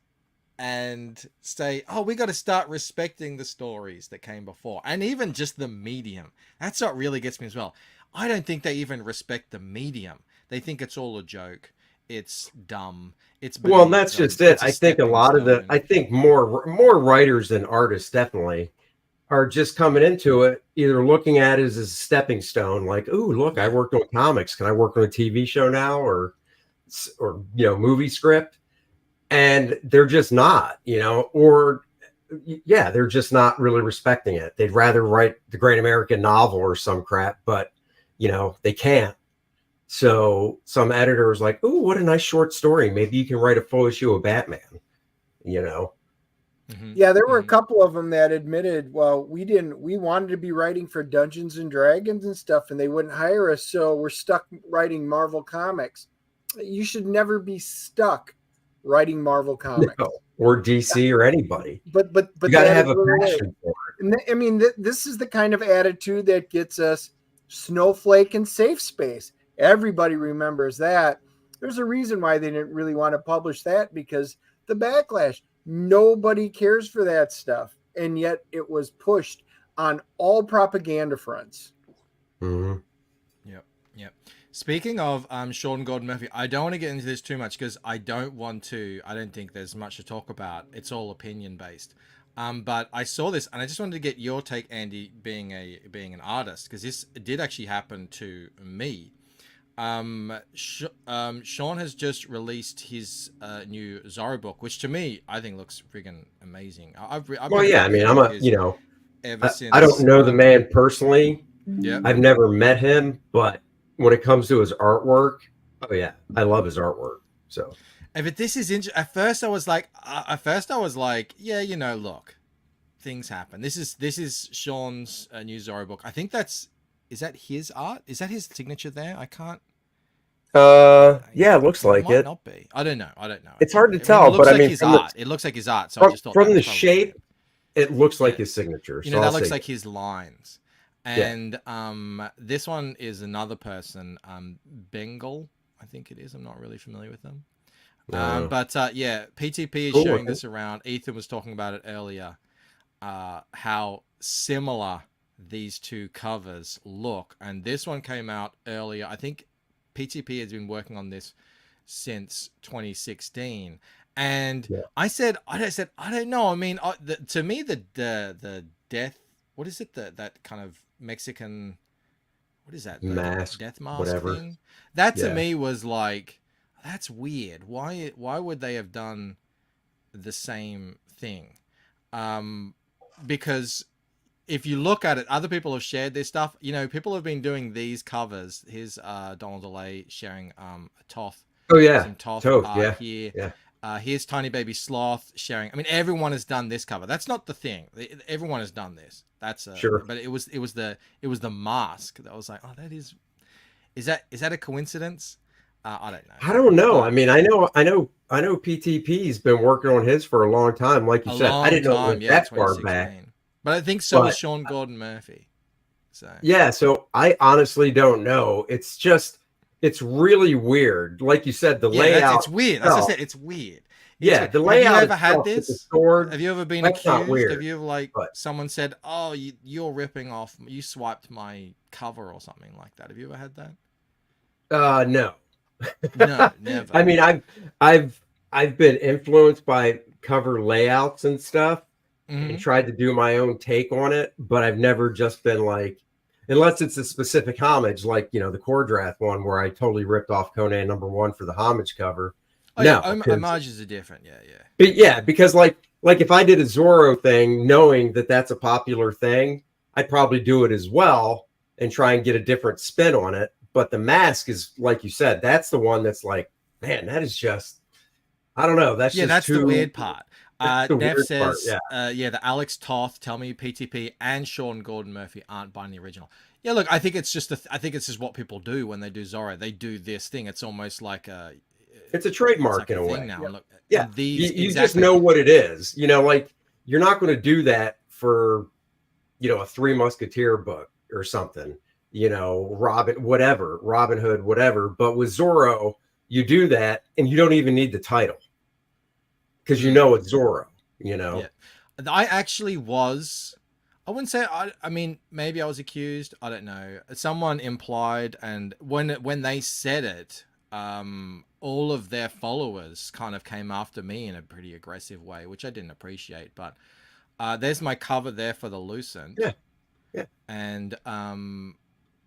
and say, oh, we got to start respecting the stories that came before. And even just the medium. That's what really gets me as well. I don't think they even respect the medium. They think it's all a joke. It's dumb. It's well, that's just it. I think a lot of I think more writers than artists definitely are just coming into it, either looking at it as a stepping stone, like, ooh, look, I worked on comics. Can I work on a TV show now, or movie script? And they're just not, or they're just not really respecting it. They'd rather write the Great American Novel or some crap, but they can't. So some editor was like, "Ooh, what a nice short story. Maybe you can write a full issue of Batman." Mm-hmm. Yeah, there were a couple of them that admitted, well, we wanted to be writing for Dungeons and Dragons and stuff, and they wouldn't hire us, so we're stuck writing Marvel comics. You should never be stuck writing Marvel comics. No, or DC or anybody. But you got to have a passion for it. And I mean, this is the kind of attitude that gets us Snowflake and Safe Space. Everybody remembers that. There's a reason why they didn't really want to publish that, because the backlash. Nobody cares for that stuff. And yet it was pushed on all propaganda fronts. Mm-hmm. Yep. Speaking of Sean Gordon Murphy, I don't want to get into this too much because I don't think there's much to talk about. It's all opinion based. But I saw this and I just wanted to get your take, Andy, being an artist, because this did actually happen to me. Sean has just released his new Zorro book, which to me I think looks friggin' amazing. I've ever since. I don't know the man personally. Yeah, I've never met him, but when it comes to his artwork, oh yeah, I love his artwork. So, but this is interesting. At first I was like, yeah, look, things happen. This is Sean's new Zorro book. I think is that his art? Is that his signature there? I can't. Yeah, it looks like it. Might not be. I don't know. It's hard to tell, but I mean, it looks like his art. So I just thought from the shape, it looks like his signature. That looks like his lines. And this one is another person, Bengal, I think it is. I'm not really familiar with them. But PTP is showing this around. Ethan was talking about it earlier. How similar these two covers look, and this one came out earlier. I think PTP has been working on this since 2016, and I said I don't know. I mean, to me the death. What is it? That kind of Mexican. What is that? Mask, death mask whatever. thing. That to me was like, that's weird. Why would they have done the same thing? Because if you look at it, other people have shared this stuff. People have been doing these covers. Here's Donald DeLay sharing a Toth. Oh yeah, some Toth here. Yeah. Here's Tiny Baby Sloth sharing. I mean, everyone has done this cover. That's not the thing. Everyone has done this. That's sure. But it was the mask that was like, oh, that is that a coincidence? I don't know. I don't know. I mean, I know PTP's been working on his for a long time. Like you said, I didn't know it was that far back. But I think so is Sean Gordon Murphy. So I honestly don't know. It's really weird. Like you said, the layout. It's weird. As I said, it's weird. The layout. Have you ever had this? Have you ever been accused? Have you ever someone said, "Oh, you're ripping off. You swiped my cover or something like that"? Have you ever had that? No. No, never. I mean, I've been influenced by cover layouts and stuff. And tried to do my own take on it, but I've never just been like, unless it's a specific homage, like the Kor-Drath one where I totally ripped off Conan #1 for the homage cover. Homages are different, But because like if I did a Zorro thing, knowing that that's a popular thing, I'd probably do it as well and try and get a different spin on it. But the mask is, like you said, that's the one that's like, man, that is just, I don't know. That's the weird part. the Nev weird part, says, the Alex Toth, Tell Me PTP, and Sean Gordon Murphy aren't buying the original. Yeah, look, I think it's just I think it's just what people do when they do Zorro. They do this thing. It's almost like it's a trademark like in a way. thing now. Yeah, Look, yeah. These, you just know what it is. You know, like you're not going to do that for, you know, a Three Musketeer book or something. You know, Robin Hood, whatever. But with Zorro, you do that, and you don't even need the title because you know it's Zorro. You know, yeah. I actually was. I wouldn't say. I mean, maybe I was accused. I don't know. Someone implied, and when they said it, all of their followers kind of came after me in a pretty aggressive way, which I didn't appreciate. But there's my cover there for the Lucent. Yeah. And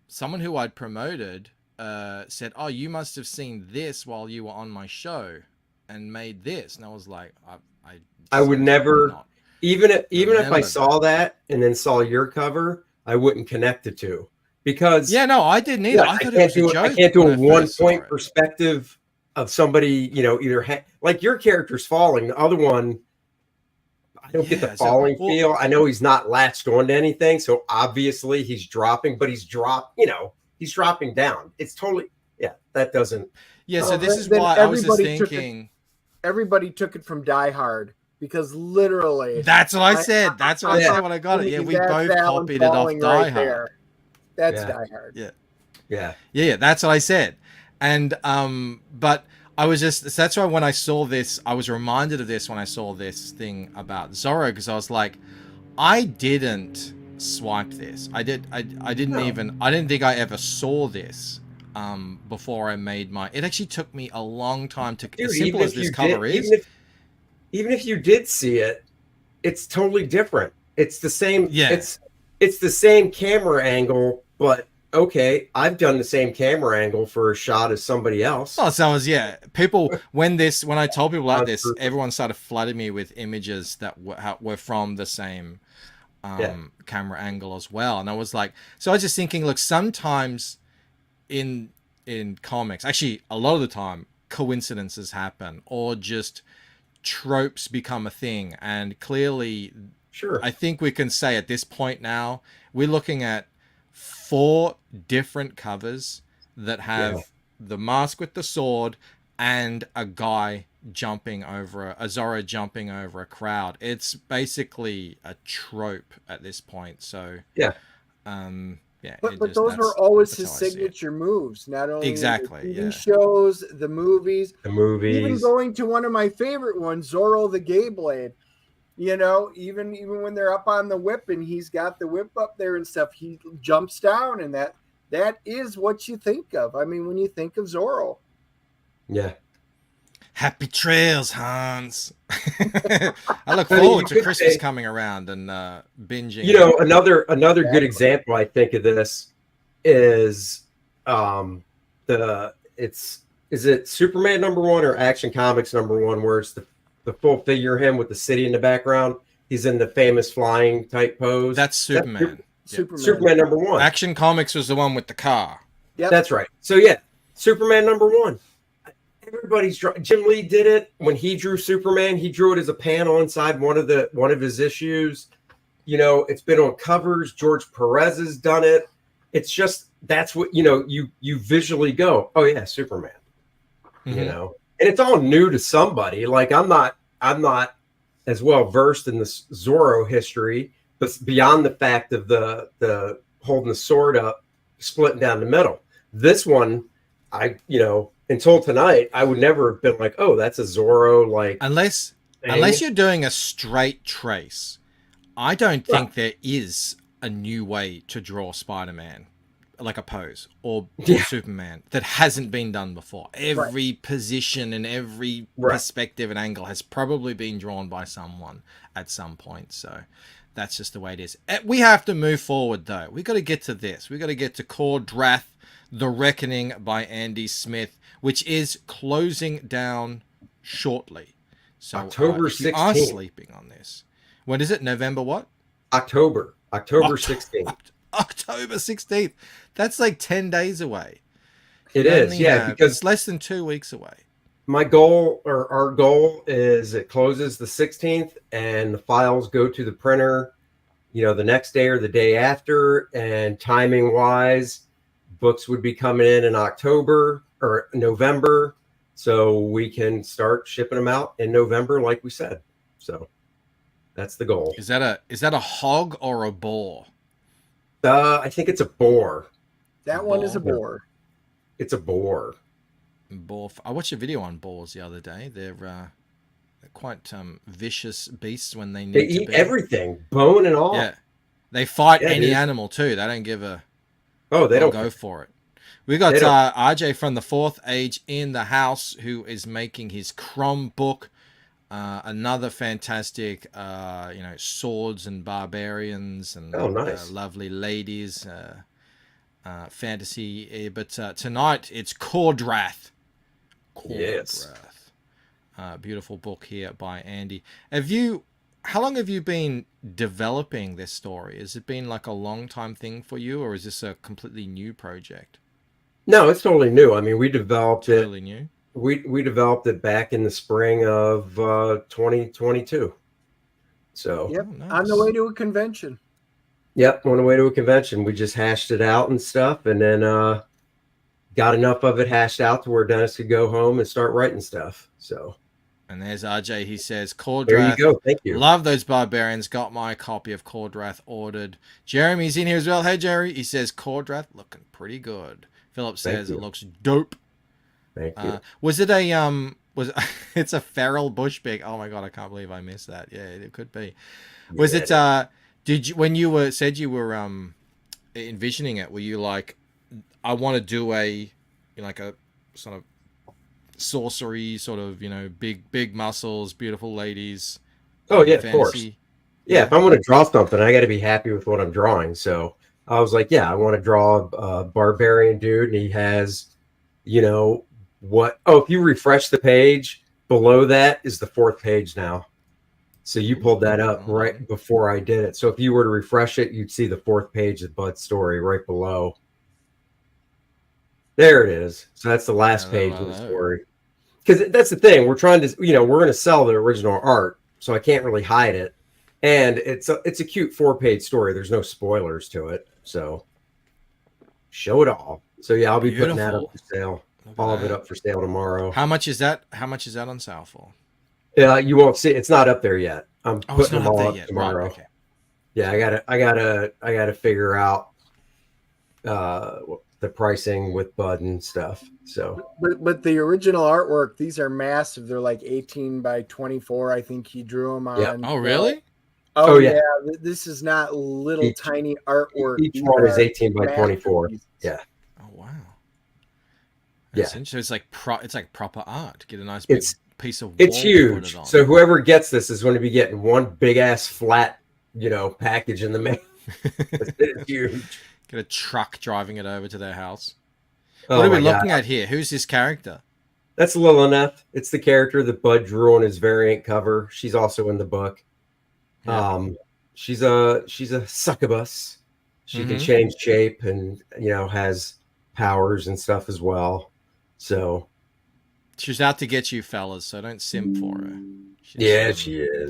someone who I'd promoted said, "Oh, you must have seen this while you were on my show, and made this." And I was like, "I would never." Not. Even if I saw that and then saw your cover, I wouldn't connect the two because I didn't either. I thought it was a joke. I can't do a 1 point perspective of somebody, you know, either like your character's falling, the other one, I don't get the falling feel. I know he's not latched onto anything, so obviously he's dropping, but he's dropping down. It's totally that doesn't. Yeah, so this is why I was just thinking. Everybody took it from Die Hard. Because literally, that's what I said. That's what I said when I got it. Yeah, we both copied it off Die Hard. That's Die Hard. Yeah. That's what I said. And but I was that's why when I saw this, I was reminded of this when I saw this thing about Zorro, because I was like, I didn't swipe this. I didn't think I ever saw this before I made my. It actually took me a long time to. Dude, as simple as this cover is. Even if you did see it, it's totally different. It's the same. Yeah. It's the same camera angle, but okay, I've done the same camera angle for a shot as somebody else. Oh, so people when I told people about this, everyone started flooding me with images that were from the same camera angle as well, and I was like, so I was just thinking, look, sometimes in comics, actually a lot of the time, coincidences happen, or just tropes become a thing, and clearly I think we can say at this point now we're looking at 4 different covers that have the mask with the sword and a guy jumping over a Zorro jumping over a crowd. It's basically a trope at this point, so but those were always his signature moves. Not only the TV shows, the movies, even going to one of my favorite ones, Zorro the Gay Blade. You know, even when they're up on the whip and he's got the whip up there and stuff, he jumps down, and that is what you think of. I mean, when you think of Zorro, happy trails, Hans. I look forward to Christmas coming around and binging. You know, another good example I think of this is is it Superman #1 or Action Comics #1, where it's the full figure of him with the city in the background. He's in the famous flying type pose. That's Superman. Superman #1. Action Comics was the one with the car. Yep. That's right. So Superman #1. Everybody's Jim Lee did it when he drew Superman. He drew it as a panel inside one of his issues. You know, it's been on covers. George Perez has done it. It's just that's what you visually go, oh yeah, Superman. You know, and it's all new to somebody. Like I'm not as well versed in the Zorro history, but beyond the fact of the holding the sword up, splitting down the middle. This one, until tonight, I would never have been like, oh, that's a Zorro, like unless you're doing a straight trace. I don't think there is a new way to draw Spider-Man, like a pose, or Superman, that hasn't been done before. Every position and every perspective and angle has probably been drawn by someone at some point. So that's just the way it is. We have to move forward, though. We got to get to this. We got to get to Kor-Drath, The Reckoning by Andy Smith, which is closing down shortly. So October if you 16th. are sleeping on this. When is it? November what? October 16th. October 16th. That's like 10 days away. It is, because it's less than 2 weeks away. My goal, or our goal, is it closes the 16th and the files go to the printer, the next day or the day after. And timing wise, books would be coming in October or November, so we can start shipping them out in November, like we said. So that's the goal. Is that a hog or a boar? I think it's a boar. That one is a boar. It's a boar. Boar. I watched a video on boars the other day. They're quite vicious beasts when they need They to eat be. everything, bone and all. Yeah, they fight Yeah, any dude. animal too. They don't give a. They don't go for it. We got RJ from the Fourth Age in the house, who is making his Crom book. Another fantastic, swords and barbarians and nice. lovely ladies, fantasy. But tonight it's Kor-Drath. Yes. Beautiful book here by Andy. How long have you been developing this story? Has it been like a long time thing for you, or is this a completely new project? No, it's totally new. I mean, we developed it. Totally new. We developed it back in the spring of 2022. So Yep, nice. on the way to a convention. Yep, on the way to a convention. We just hashed it out and stuff, and then got enough of it hashed out to where Dennis could go home and start writing stuff. So. And there's RJ. He says, Kor-Drath. There you go. Thank you. Love those barbarians. Got my copy of Kor-Drath ordered. Jeremy's in here as well. Hey, Jerry. He says, Kor-Drath looking pretty good. Philip says it looks dope. Thank you. Was it it's a feral bush pig. Oh my God. I can't believe I missed that. Yeah, it could be. Was it, did you, when you said you were, envisioning it, were you like, I want to do a sort of sorcery, sort of, big muscles, beautiful ladies. Oh yeah, fantasy. Of course. Yeah, if I'm going to draw something, I got to be happy with what I'm drawing. So I was like, yeah, I want to draw a barbarian dude, and he has, if you refresh the page, below that is the 4th page now. So you pulled that up right before I did it. So if you were to refresh it, you'd see the 4th page of Bud's story right below. There it is. So that's the last page of the story. Because that's the thing. We're trying to, we're going to sell the original art, so I can't really hide it. And it's a cute 4-page story. There's no spoilers to it. So show it all. So yeah, I'll be putting that up for sale. All of it up for sale tomorrow. How much is that? How much is that on sale for? You won't see. It's not up there yet. I'm putting them all up yet. tomorrow. Right, okay. Yeah, I gotta figure out the pricing with Bud and stuff. So, but the original artwork, these are massive. They're like 18 by 24. I think he drew them on. Yeah. Oh, really? Oh yeah. This is not little tiny artwork. Each one is 18 by 24. Yeah. Oh wow. Yeah. So it's like proper art. Get a nice big piece of. It's huge. So whoever gets this is going to be getting one big ass flat, package in the mail. It's huge. Get a truck driving it over to their house. What are we looking at here? Who's this character? That's Lilith. It's the character that Bud drew on his variant cover. She's also in the book. Yeah. She's a succubus. She can change shape and has powers and stuff as well. So she's out to get you fellas, so don't simp for her. She is.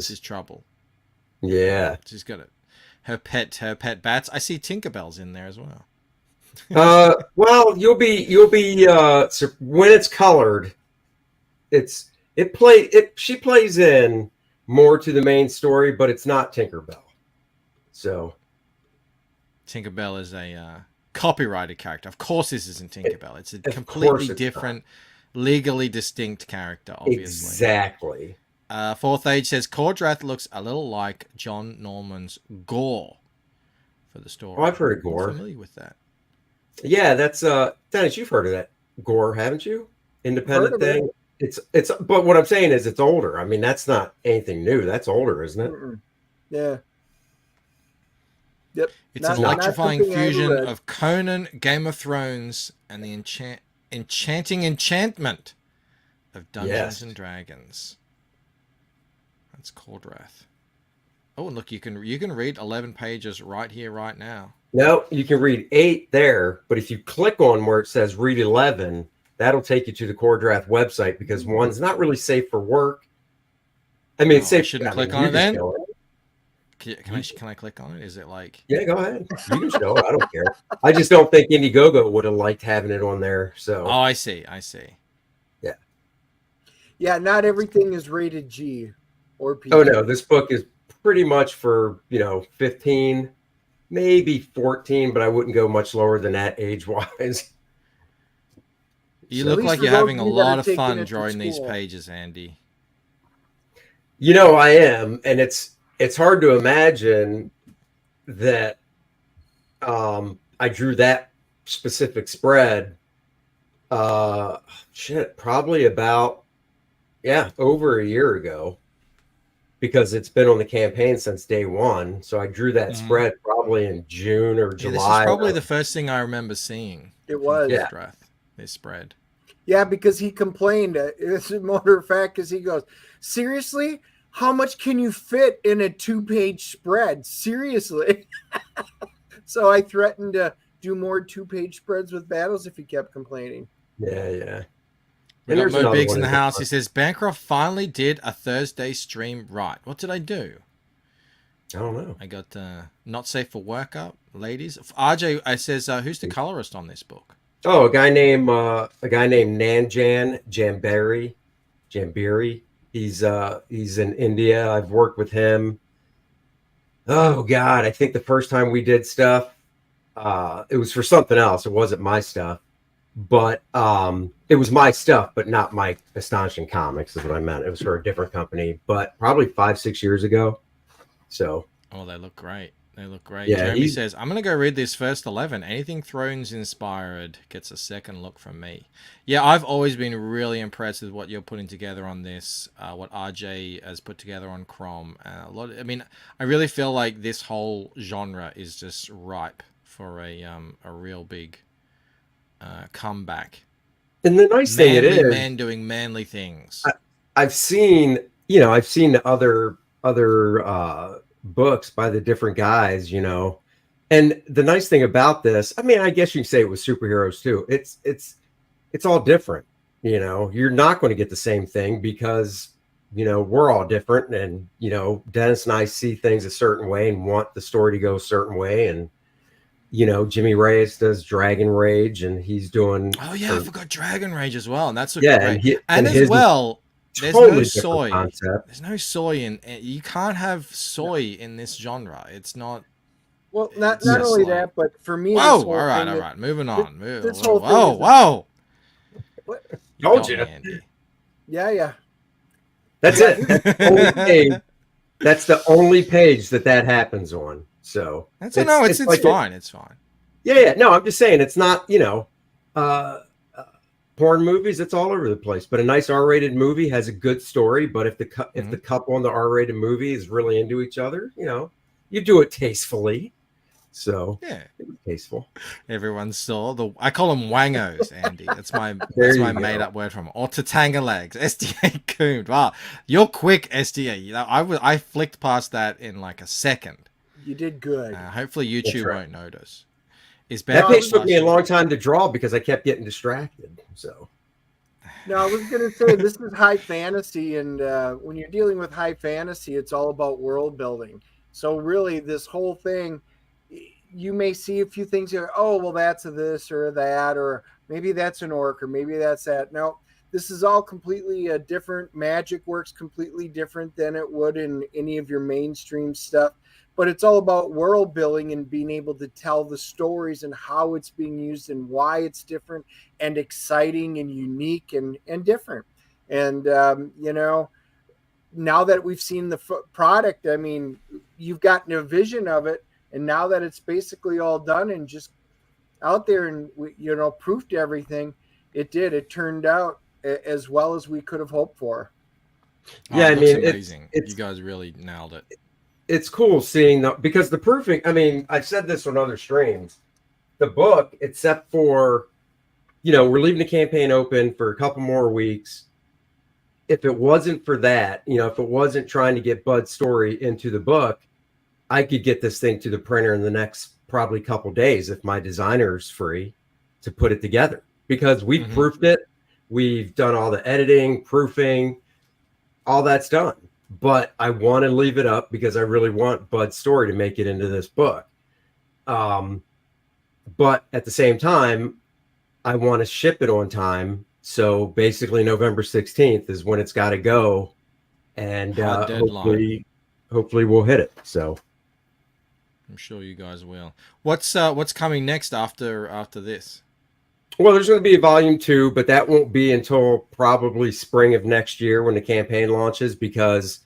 She's trouble. Yeah. She's got it. Her pet bats. I see Tinkerbell's in there as well. Well, you'll be when it's colored, she plays in more to the main story, but it's not Tinkerbell. So Tinkerbell is a copyrighted character. Of course this isn't Tinkerbell. It's a completely different, legally distinct character, obviously. Exactly. Fourth Age says Kor-Drath looks a little like John Norman's Gore for the story. Oh, I've heard of Gore. I'm familiar with that. Yeah, that's Dennis, you've heard of that Gore, haven't you? Independent thing. It's but what I'm saying is it's older. I mean, that's not anything new. That's older, isn't it? Yeah. Yep. It's an electrifying fusion of Conan, Game of Thrones, and the enchanting enchantment of Dungeons and Dragons. That's Kor-Drath. Oh, and look, you can read 11 pages right here, right now. No, you can read 8 there, but if you click on where it says read 11, that'll take you to the Kor-Drath website, because one's not really safe for work. I mean, it's safe. I shouldn't I mean, click on you it can then? show it. Can I click on it? Is it like... Yeah, go ahead. You can show it. I don't care. I just don't think Indiegogo would have liked having it on there. So. Oh, I see. Yeah. Yeah, not everything is rated G or PG. Oh no, this book is pretty much for 15, maybe 14, but I wouldn't go much lower than that age-wise. You So- look At least like for you're those having a of you that are lot of taking fun it to drawing these school. pages, Andy. I am, and it's hard to imagine that I drew that specific spread. Probably about over a year ago, because it's been on the campaign since day one. So I drew that spread probably in June or Yeah, July. this is probably the first thing I remember seeing. It was. Yeah. Kor-Drath, this spread. Yeah, because he complained. As a matter of fact, because he goes, seriously, how much can you fit in a 2-page spread? Seriously. So I threatened to do more 2-page spreads with battles if he kept complaining. Yeah. We And got there's Mo another Biggs one in the in the house. front. He says, Bancroft finally did a Thursday stream right. What did I do? I don't know. I got Not Safe for Work up, ladies. RJ, I says, who's the colorist on this book? Oh, a guy named Nanjan Jambiri. He's in India. I've worked with him. Oh God, I think the first time we did stuff, it was for something else. It wasn't my stuff, but it was my stuff, but not my Astonishing Comics is what I meant. It was for a different company, but probably 5-6 years ago. So. Oh, they look great. They look great. Yeah, Jeremy says, I'm going to go read this first 11. Anything Thrones inspired gets a second look from me. Yeah, I've always been really impressed with what you're putting together on this, what RJ has put together on Crom. I really feel like this whole genre is just ripe for a real big comeback. And the nice thing is, men doing manly things. I've seen the other books by the different guys, and the nice thing about this, I guess you can say it was superheroes too. It's all different. You're not going to get the same thing because we're all different, and Dennis and I see things a certain way and want the story to go a certain way, and Jimmy Reyes does Dragon Rage, and he's doing. Oh yeah, I forgot Dragon Rage as well, and that's Yeah, great. and as his- well. There's Totally no different soy. concept. There's no soy in. You can't have soy in this genre. It's not. Well, not Yes. only that, but for me, Whoa! this whole All right, thing all that- right. Moving on. this whole thing Whoa! is- Whoa! What? Told got you. me, Andy. Yeah. That's it. That's the only page. That's the only page that happens on. So It's like fine. It's fine. Yeah. No, I'm just saying it's not. Porn movies, it's all over the place. But a nice R-rated movie has a good story. But if the couple in the R-rated movie is really into each other, you do it tastefully. So Yeah. it was tasteful. Everyone saw I call them wangos, Andy. That's my There you go. made up word from them. Or Tatanga legs. SDA cooned. Wow, you're quick, SDA. I flicked past that in like a second. You did good. Hopefully YouTube right. won't notice. Is That page took me a Bancroft- long time to draw because I kept getting distracted. So No, I was going to say this is high fantasy, and when you're dealing with high fantasy, it's all about world building. So really, this whole thing, you may see a few things here. Oh, well, that's a this or that, or maybe that's an orc, or maybe that's that. No, this is all completely different. Magic works completely different than it would in any of your mainstream stuff. But it's all about world building and being able to tell the stories and how it's being used and why it's different and exciting and unique and different. And, now that we've seen the product, you've gotten a vision of it. And now that it's basically all done and just out there and, proofed everything, it turned out as well as we could have hoped for. yeah, it looks amazing. it's You guys really nailed it. it's cool seeing because the proofing, I've said this on other streams, the book, except for, we're leaving the campaign open for a couple more weeks. If it wasn't for that, if it wasn't trying to get Bud's story into the book, I could get this thing to the printer in the next probably couple days if my designer's free to put it together. because we've proofed it. We've done all the editing, proofing, all that's done. But I want to leave it up because I really want Bud's story to make it into this book. But at the same time, I want to ship it on time. So basically November 16th is when it's got to go. And hopefully we'll hit it. So I'm sure you guys will. What's coming next after this? Well, there's going to be a volume 2, but that won't be until probably spring of next year when the campaign launches, because,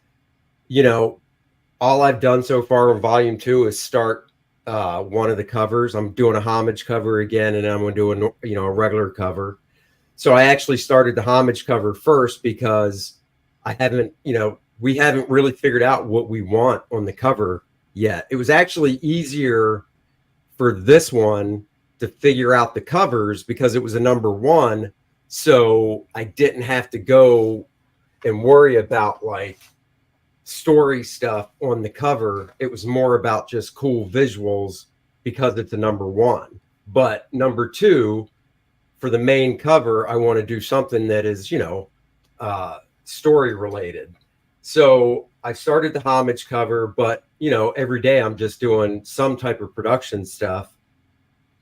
you know, all I've done so far in volume 2 is start one of the covers. I'm doing a homage cover again, and I'm going to do a regular cover. So I actually started the homage cover first because we haven't really figured out what we want on the cover yet. It was actually easier for this one to figure out the covers because it was a number 1. So I didn't have to go and worry about like story stuff on the cover. It was more about just cool visuals because it's a number 1. But number 2, for the main cover, I want to do something that is, story related. So I started the homage cover, but every day I'm just doing some type of production stuff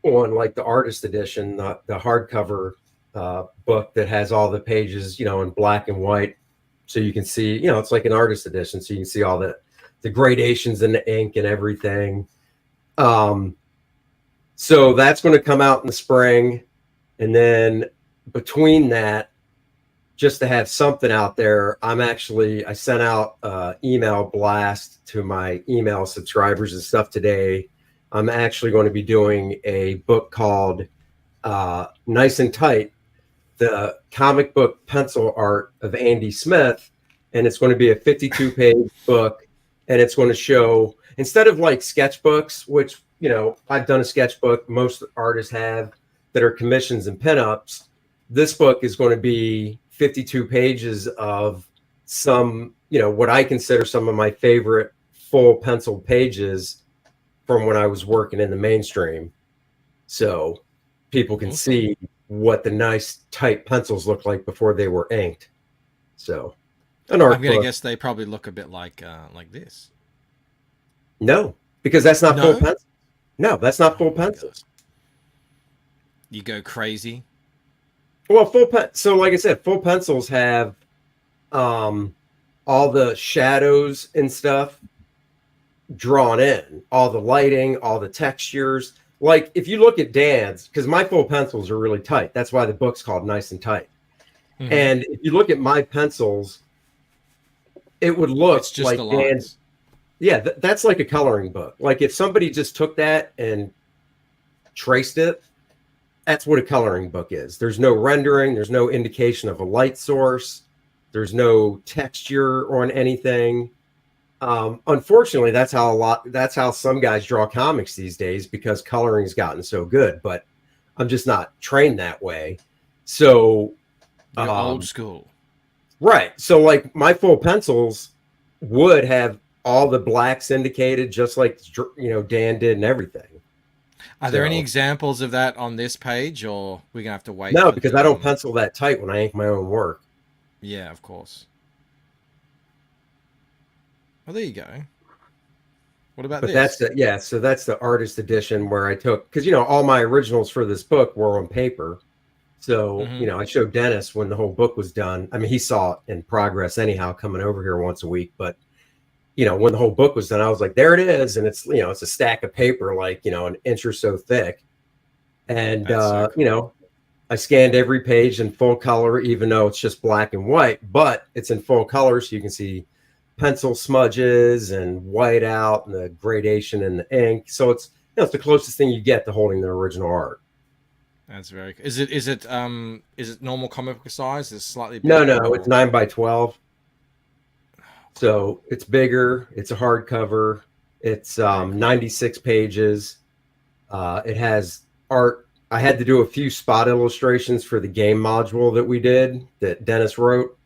on like the artist edition, the hardcover book that has all the pages, in black and white. So you can see, it's like an artist edition. So you can see all the gradations in the ink and everything. So that's going to come out in the spring. And then between that, just to have something out there, I sent out email blast to my email subscribers and stuff today. I'm actually going to be doing a book called Nice and Tight, the comic book pencil art of Andy Smith. And it's going to be a 52-page book. And it's going to show, instead of like sketchbooks, which, I've done a sketchbook, most artists have, that are commissions and pinups. This book is going to be 52 pages of some, what I consider some of my favorite full pencil pages from when I was working in the mainstream. So people can see what the nice tight pencils look like before they were inked. So an art I'm going to guess they probably look a bit like this. No, because that's not full pencil. No, that's not full pencils. You go crazy. Well, so like I said, full pencils have all the shadows and stuff drawn in, all the lighting, all the textures. Like if you look at Dan's, because my full pencils are really tight. That's why the book's called Nice and Tight. Mm-hmm. And if you look at my pencils, it would look just like Dan's. Yeah, that's like a coloring book. Like if somebody just took that and traced it, that's what a coloring book is. There's no rendering. There's no indication of a light source. There's no texture on anything. Unfortunately, that's how some guys draw comics these days because coloring's gotten so good. But I'm just not trained that way. So you're old school, right? So like my full pencils would have all the blacks indicated, just like Dan did and everything. Are there any examples of that on this page, or we're gonna have to wait? No, because I don't pencil that tight when I ink my own work. Yeah, of course. Well, there you go. What about this? So that's the artist edition where I took, because all my originals for this book were on paper. So I showed Dennis when the whole book was done. I mean, he saw it in progress anyhow, coming over here once a week, but. When the whole book was done, I was like, there it is. And it's, it's a stack of paper, like, an inch or so thick. And, so cool. I scanned every page in full color, even though it's just black and white, but it's in full color. So you can see pencil smudges and white out and the gradation in the ink. So it's, it's the closest thing you get to holding the original art. That's very cool. Is it normal comic book size? Is it slightly bigger? No, it's 9x12. So it's bigger. It's a hardcover. It's 96 pages. It has art. I had to do a few spot illustrations for the game module that we did that Dennis wrote.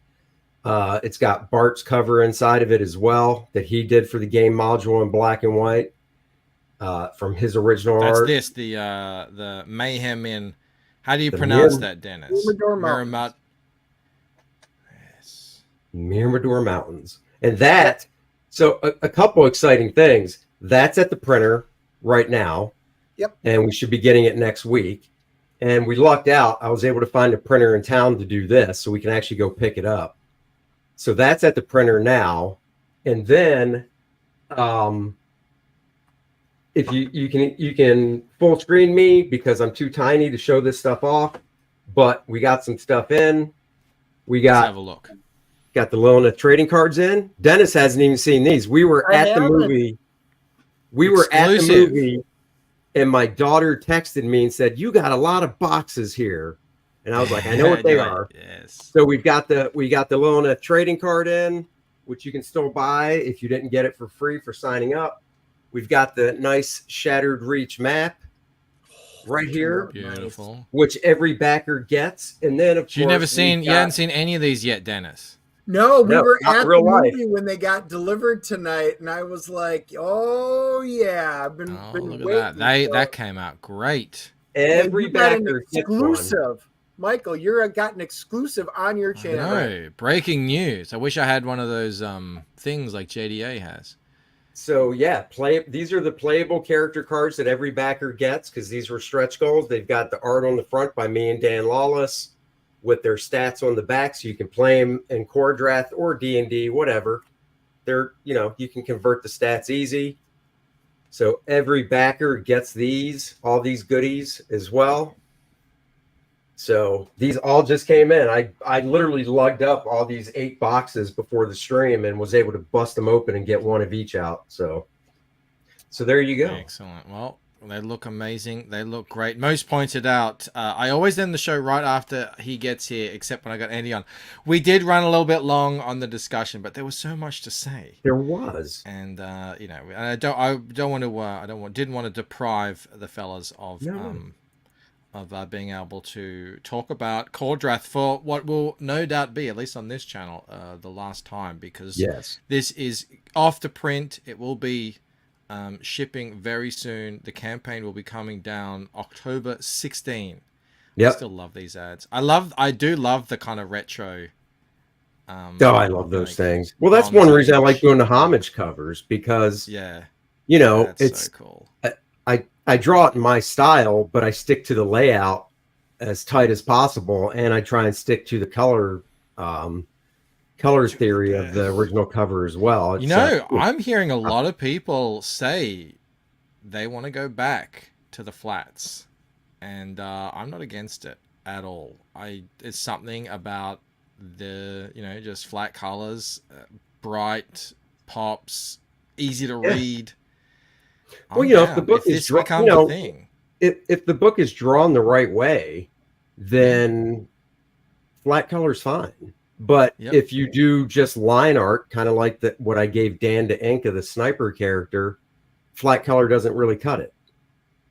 It's got Bart's cover inside of it as well that he did for the game module in black and white from his original art. That's the Mayhem in How do you The pronounce that, Dennis? Mirador Mountains. Miramar. Yes. Mirador Mountains. And that, so a couple exciting things. That's at the printer right now. Yep. And we should be getting it next week. And we lucked out. I was able to find a printer in town to do this, so we can actually go pick it up. So that's at the printer now. And then if you can full screen me because I'm too tiny to show this stuff off, but we got some stuff in. Let's have a look. Got the Lona trading cards in. Dennis hasn't even seen these. We were at the movie. We were at the movie, and my daughter texted me and said, "You got a lot of boxes here," and I was like, "I know what they are." Yes. So we got the Lona trading card in, which you can still buy if you didn't get it for free for signing up. We've got the nice Shattered Reach map right here, Beautiful, which every backer gets, and then of course you hadn't seen any of these yet, Dennis. No, we were not at the real life. movie when they got delivered tonight, and I was like, "Oh yeah, I've been Look waiting." at that. That came out great. Every you got an backer gets one. exclusive. Michael, you're got an exclusive on your channel. No, breaking news. I wish I had one of those things like JDA has. So yeah, these are the playable character cards that every backer gets because these were stretch goals. They've got the art on the front by me and Dan Lawless with their stats on the back, so you can play them in Kor-Drath or D&D, whatever. They're, you can convert the stats easy. So every backer gets all these goodies as well. So these all just came in. I literally lugged up all these 8 boxes before the stream and was able to bust them open and get one of each out. So there you go. Excellent. Well, they look amazing. They look great. Most pointed out, I always end the show right after he gets here, except when I got Andy on. We did run a little bit long on the discussion, but there was so much to say. There was, and I didn't want to deprive the fellas of being able to talk about Kor-Drath for what will no doubt be, at least on this channel, the last time, because this is off the print. It will be shipping very soon. The campaign will be coming down October 16. I still love these ads. I do love the kind of retro. I love those things. Well, that's one reason I like doing the homage covers because it's so cool. I draw it in my style, but I stick to the layout as tight as possible, and I try and stick to the color theory of the original cover as well. I'm hearing a lot of people say they want to go back to the flats, and I'm not against it at all. It's something about the just flat colors, bright pops, easy to read. Well, if the book is if the book is drawn the right way, then flat color's fine. But if you do just line art, kind of like what I gave Dan to ink of the sniper character, flat color doesn't really cut it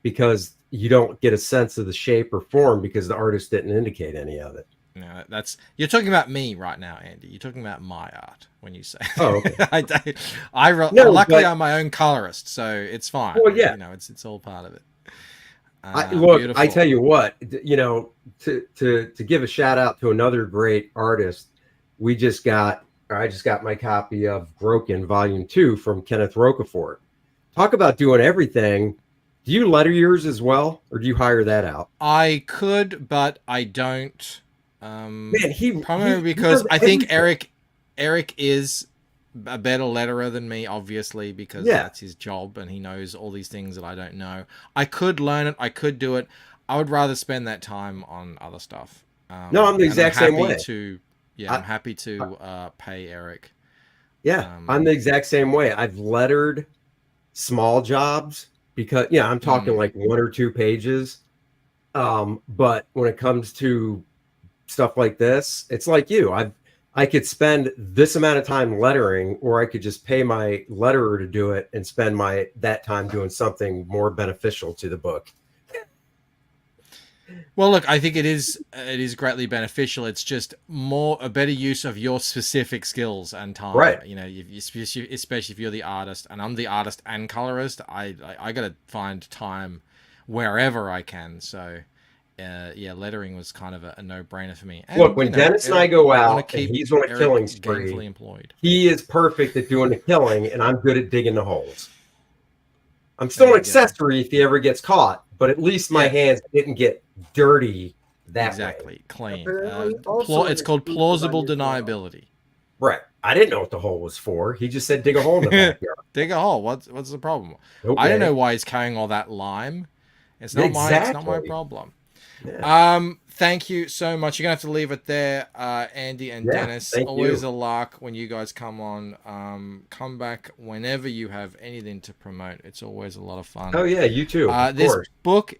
because you don't get a sense of the shape or form because the artist didn't indicate any of it. No, you're talking about me right now, Andy. You're talking about my art when you say. Oh, okay. Luckily, I'm my own colorist, so it's fine. Well, yeah, it's all part of it. Look, I tell you what, to give a shout out to another great artist, I just got my copy of Broken Volume 2 from Kenneth Rocafort. Talk about doing everything. Do you letter yours as well, or do you hire that out? I could, but I don't. Primarily because I think Eric is a better letterer than me, obviously, because that's his job and he knows all these things that I don't know. I could learn it. I could do it. I would rather spend that time on other stuff. No, I'm the exact same way. I'm happy to pay Eric. Yeah, I'm the exact same way. I've lettered small jobs because I'm talking like 1 or 2 pages. But when it comes to stuff like this, it's like I could spend this amount of time lettering, or I could just pay my letterer to do it and spend that time doing something more beneficial to the book. Well, look, I think it is greatly beneficial. It's just a better use of your specific skills and time. Right. Especially if you're the artist, and I'm the artist and colorist. I got to find time wherever I can. So yeah, lettering was kind of a no-brainer for me. And, Look, when Dennis and I go out and he's on a killing spree, gainfully employed. He is perfect at doing the killing, and I'm good at digging the holes. I'm still an accessory if he ever gets caught, but at least my hands didn't get dirty that way. Clean. It's called plausible deniability. Right. I didn't know what the hole was for. He just said dig a hole in the backyard. Dig a hole. What's the problem? Okay. I don't know why he's carrying all that lime. It's not my problem. Yeah. Thank you so much. You're gonna have to leave it there, Andy and Dennis. Always a lark when you guys come on. Come back whenever you have anything to promote. It's always a lot of fun. Oh yeah, you too. This book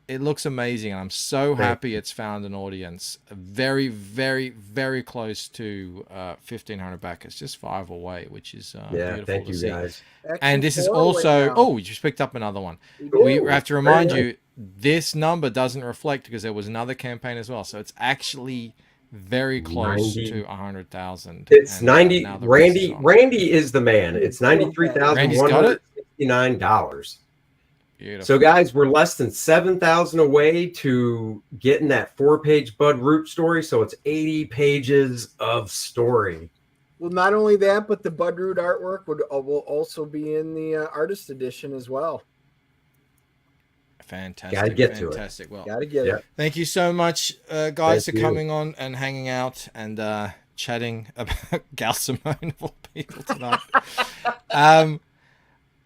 it looks amazing, and I'm so happy it's found an audience. Very, very, very close to 1,500 backers, just 5 away, which is beautiful thank to you see. guys. And this is also we just picked up another one. We have to remind you this number doesn't reflect because there was another campaign as well, so it's actually very close to 100,000. It's 90. Randy is the man. It's $93,169. Beautiful. So guys, we're less than 7,000 away to getting that 4-page Bud Root story. So it's 80 pages of story. Well, not only that, but the Bud Root artwork will also be in the artist edition as well. Fantastic. Gotta get to it. Well, gotta get it. Thank you so much, guys, for coming on and hanging out and chatting about Gail Simone of all people tonight.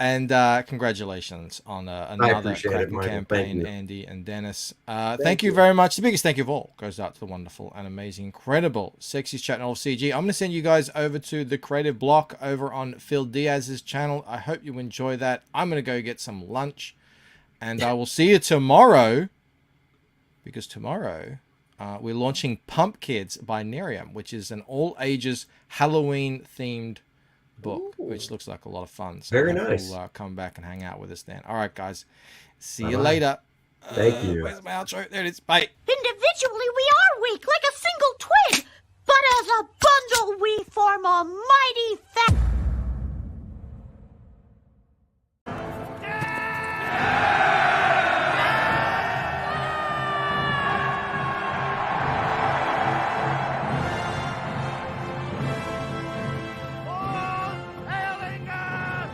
And congratulations on another cracking campaign, Andy and Dennis. Thank you very much. The biggest thank you of all goes out to the wonderful and amazing, incredible Sexiest Chat and all CG. I'm going to send you guys over to the Creative Block over on Phil Diaz's channel. I hope you enjoy that. I'm going to go get some lunch, and I will see you tomorrow, because tomorrow we're launching Pump Kids by Nerium, which is an all-ages Halloween-themed book, which looks like a lot of fun. So very nice. We'll come back and hang out with us then. All right, guys. See you later. Thank you. Where's my outro? There it is. Bye. Individually, we are weak, like a single twig, but as a bundle, we form a mighty fat. Hailing us!